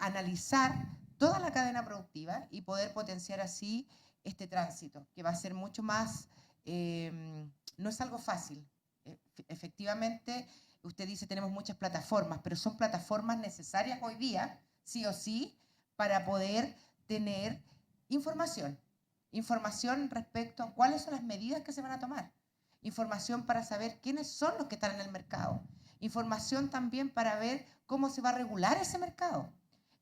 analizar toda la cadena productiva y poder potenciar así este tránsito, que va a ser mucho más, no es algo fácil. Efectivamente, usted dice tenemos muchas plataformas, pero son plataformas necesarias hoy día, sí o sí, para poder tener información. Información respecto a cuáles son las medidas que se van a tomar. Información para saber quiénes son los que están en el mercado. Información también para ver cómo se va a regular ese mercado.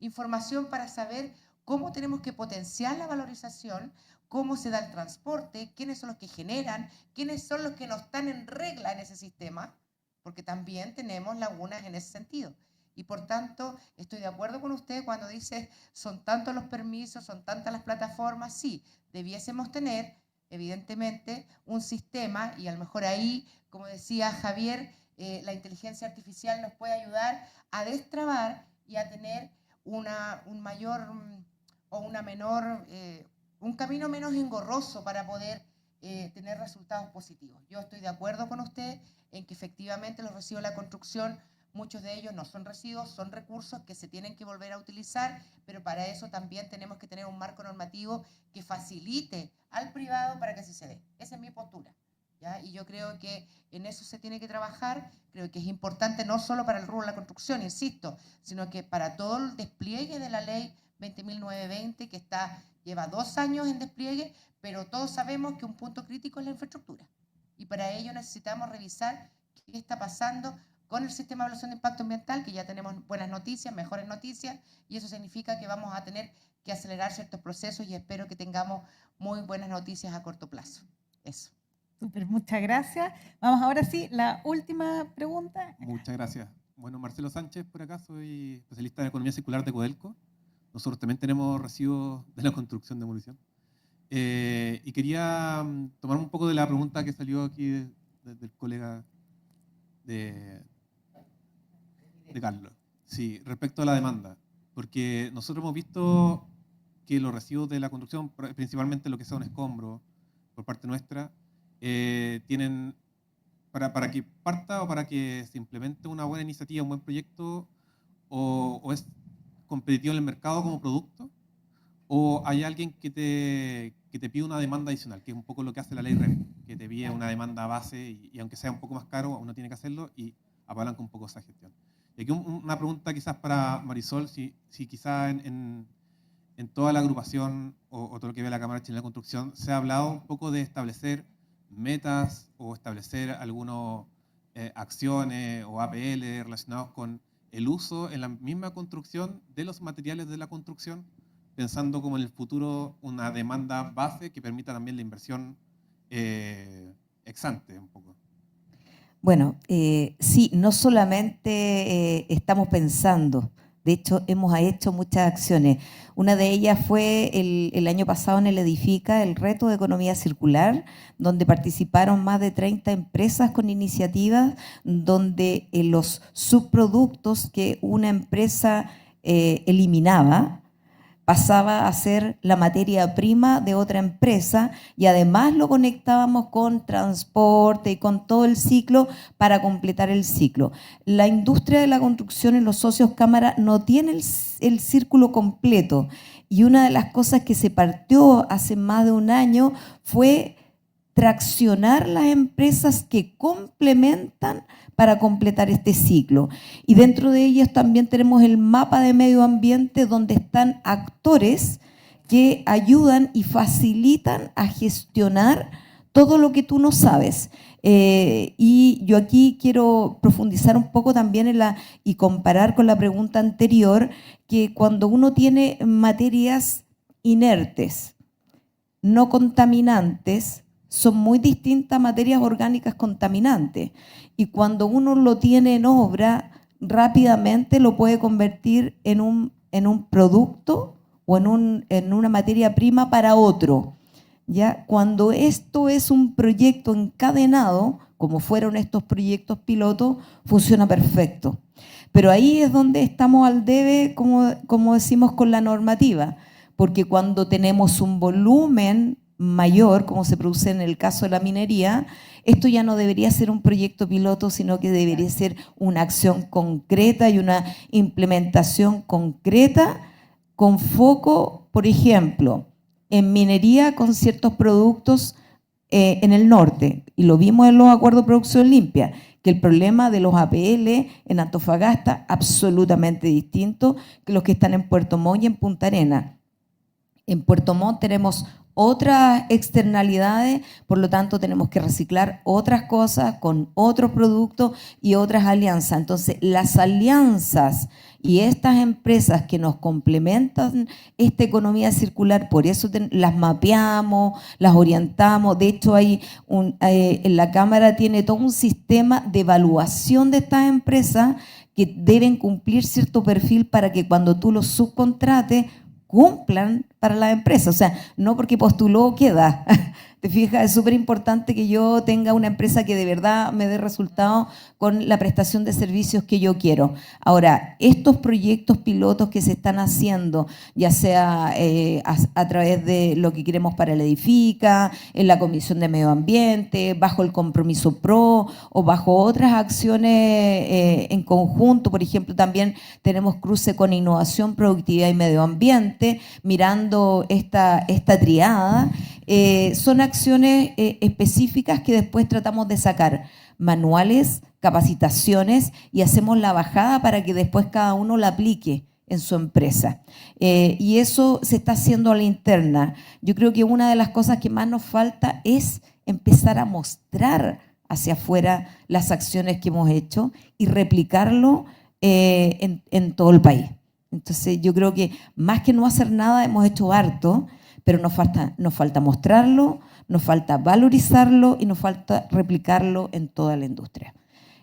Información para saber cómo tenemos que potenciar la valorización, cómo se da el transporte, quiénes son los que generan, quiénes son los que no están en regla en ese sistema, porque también tenemos lagunas en ese sentido. Y por tanto, estoy de acuerdo con usted cuando dice, son tantos los permisos, son tantas las plataformas. Sí, debiésemos tener, evidentemente, un sistema, y a lo mejor ahí, como decía Javier, la inteligencia artificial nos puede ayudar a destrabar y a tener un camino menos engorroso para poder tener resultados positivos. Yo estoy de acuerdo con usted en que efectivamente los residuos de la construcción, muchos de ellos no son residuos, son recursos que se tienen que volver a utilizar, pero para eso también tenemos que tener un marco normativo que facilite al privado para que así se dé. Esa es mi postura, ¿ya? Y yo creo que en eso se tiene que trabajar. Creo que es importante no solo para el rubro de la construcción, insisto, sino que para todo el despliegue de la ley 20.920, que lleva 2 años en despliegue, pero todos sabemos que un punto crítico es la infraestructura. Y para ello necesitamos revisar qué está pasando con el sistema de evaluación de impacto ambiental, que ya tenemos buenas noticias, mejores noticias, y eso significa que vamos a tener que acelerar ciertos procesos y espero que tengamos muy buenas noticias a corto plazo. Eso. Súper, muchas gracias. Vamos ahora sí, la última pregunta. Muchas gracias. Bueno, Marcelo Sánchez por acá, soy especialista en economía circular de Codelco. Nosotros también tenemos residuos de la construcción de demolición. Y quería tomar un poco de la pregunta que salió aquí del colega de Carlos. Sí, respecto a la demanda. Porque nosotros hemos visto que los residuos de la construcción, principalmente lo que son escombros, por parte nuestra, tienen, para que parta o para que se implemente una buena iniciativa, un buen proyecto, o es competitivo en el mercado como producto, o hay alguien que te pide una demanda adicional, que es un poco lo que hace la ley REM, que te pide una demanda base y aunque sea un poco más caro, uno tiene que hacerlo y apalanca un poco esa gestión. Y aquí una pregunta quizás para Marisol, si quizás en toda la agrupación o todo lo que ve la Cámara Chilena de Construcción se ha hablado un poco de establecer metas o establecer algunas acciones o APL relacionados con el uso en la misma construcción de los materiales de la construcción, pensando como en el futuro una demanda base que permita también la inversión ex ante un poco. Bueno, sí, no solamente estamos pensando, De hecho, hemos hecho muchas acciones. Una de ellas fue el año pasado en el Edifica, el reto de economía circular, donde participaron más de 30 empresas con iniciativas, donde los subproductos que una empresa eliminaba, pasaba a ser la materia prima de otra empresa y además lo conectábamos con transporte y con todo el ciclo para completar el ciclo. La industria de la construcción en los socios cámara no tiene el círculo completo y una de las cosas que se partió hace más de un año fue traccionar las empresas que complementan para completar este ciclo. Y dentro de ellas también tenemos el mapa de medio ambiente donde están actores que ayudan y facilitan a gestionar todo lo que tú no sabes. Y yo aquí quiero profundizar un poco también y comparar con la pregunta anterior, que cuando uno tiene materias inertes, no contaminantes, son muy distintas a materias orgánicas contaminantes. Y cuando uno lo tiene en obra, rápidamente lo puede convertir en un producto o en una materia prima para otro. ¿Ya? Cuando esto es un proyecto encadenado, como fueron estos proyectos pilotos, funciona perfecto. Pero ahí es donde estamos al debe, como decimos, con la normativa, porque cuando tenemos un volumen mayor, como se produce en el caso de la minería, esto ya no debería ser un proyecto piloto, sino que debería ser una acción concreta y una implementación concreta con foco, por ejemplo, en minería con ciertos productos en el norte. Y lo vimos en los acuerdos de producción limpia, que el problema de los APL en Antofagasta absolutamente distinto que los que están en Puerto Montt y en Punta Arenas. En Puerto Montt tenemos otras externalidades, por lo tanto tenemos que reciclar otras cosas con otros productos y otras alianzas. Entonces, las alianzas y estas empresas que nos complementan esta economía circular, por eso las mapeamos, las orientamos. De hecho, en la Cámara tiene todo un sistema de evaluación de estas empresas que deben cumplir cierto perfil para que cuando tú los subcontrates, cumplan para la empresa. O sea, no porque postuló queda. ¿Te fijas? Es súper importante que yo tenga una empresa que de verdad me dé resultados con la prestación de servicios que yo quiero. Ahora, estos proyectos pilotos que se están haciendo, ya sea a través de lo que queremos para el Edifica, en la Comisión de Medio Ambiente, bajo el Compromiso PRO o bajo otras acciones en conjunto, por ejemplo, también tenemos cruce con innovación, productividad y medio ambiente, mirando esta triada. Son acciones específicas que después tratamos de sacar manuales, capacitaciones y hacemos la bajada para que después cada uno la aplique en su empresa. Y eso se está haciendo a la interna. Yo creo que una de las cosas que más nos falta es empezar a mostrar hacia afuera las acciones que hemos hecho y replicarlo en todo el país. Entonces yo creo que más que no hacer nada hemos hecho harto, pero nos falta mostrarlo, nos falta valorizarlo y nos falta replicarlo en toda la industria.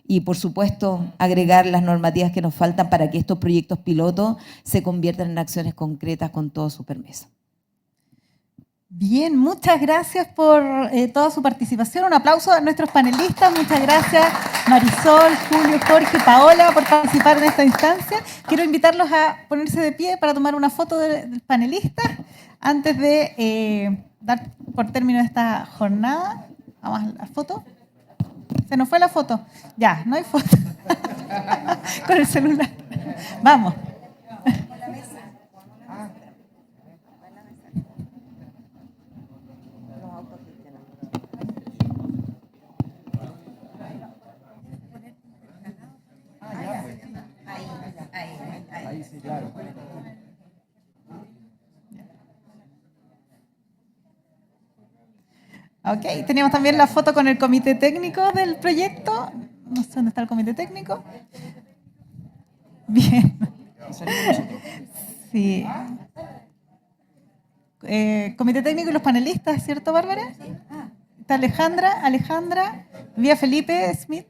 Y por supuesto, agregar las normativas que nos faltan para que estos proyectos pilotos se conviertan en acciones concretas con todo su permiso. Bien, muchas gracias por toda su participación. Un aplauso a nuestros panelistas. Muchas gracias Marisol, Julio, Jorge, Paola por participar en esta instancia. Quiero invitarlos a ponerse de pie para tomar una foto del panelista antes de dar por término esta jornada. Vamos a la foto. Se nos fue la foto. Ya, no hay foto. Con el celular. Vamos. Ahí sí, claro. Ok, teníamos también la foto con el comité técnico del proyecto. No sé dónde está el comité técnico. Bien. Sí. Comité técnico y los panelistas, ¿cierto, Bárbara? Está Alejandra, Vía Felipe Smith.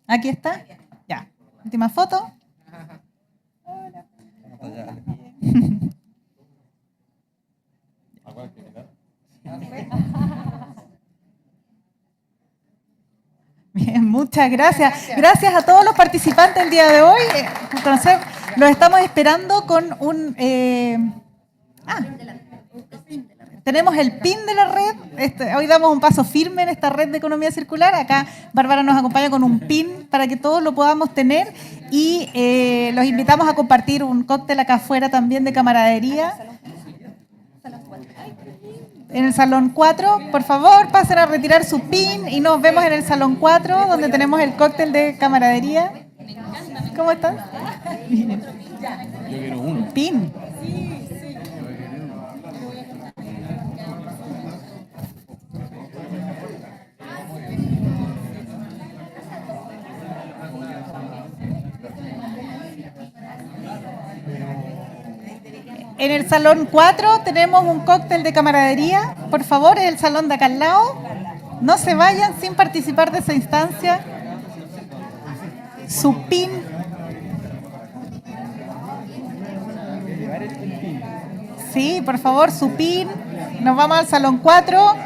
Aquí está. Ya. Última foto. Bien, muchas gracias. Gracias a todos los participantes el día de hoy. Los estamos esperando con un... tenemos el PIN de la red. Hoy damos un paso firme en esta red de economía circular. Acá Bárbara nos acompaña con un PIN para que todos lo podamos tener. Y los invitamos a compartir un cóctel acá afuera también de camaradería. En el Salón 4, por favor, pasen a retirar su PIN y nos vemos en el Salón 4, donde tenemos el cóctel de camaradería. ¿Cómo están? Yo quiero uno. PIN. En el Salón 4 tenemos un cóctel de camaradería. Por favor, es el salón de acá al lado. No se vayan sin participar de esa instancia. Su PIN. Sí, por favor, su PIN. Nos vamos al Salón 4.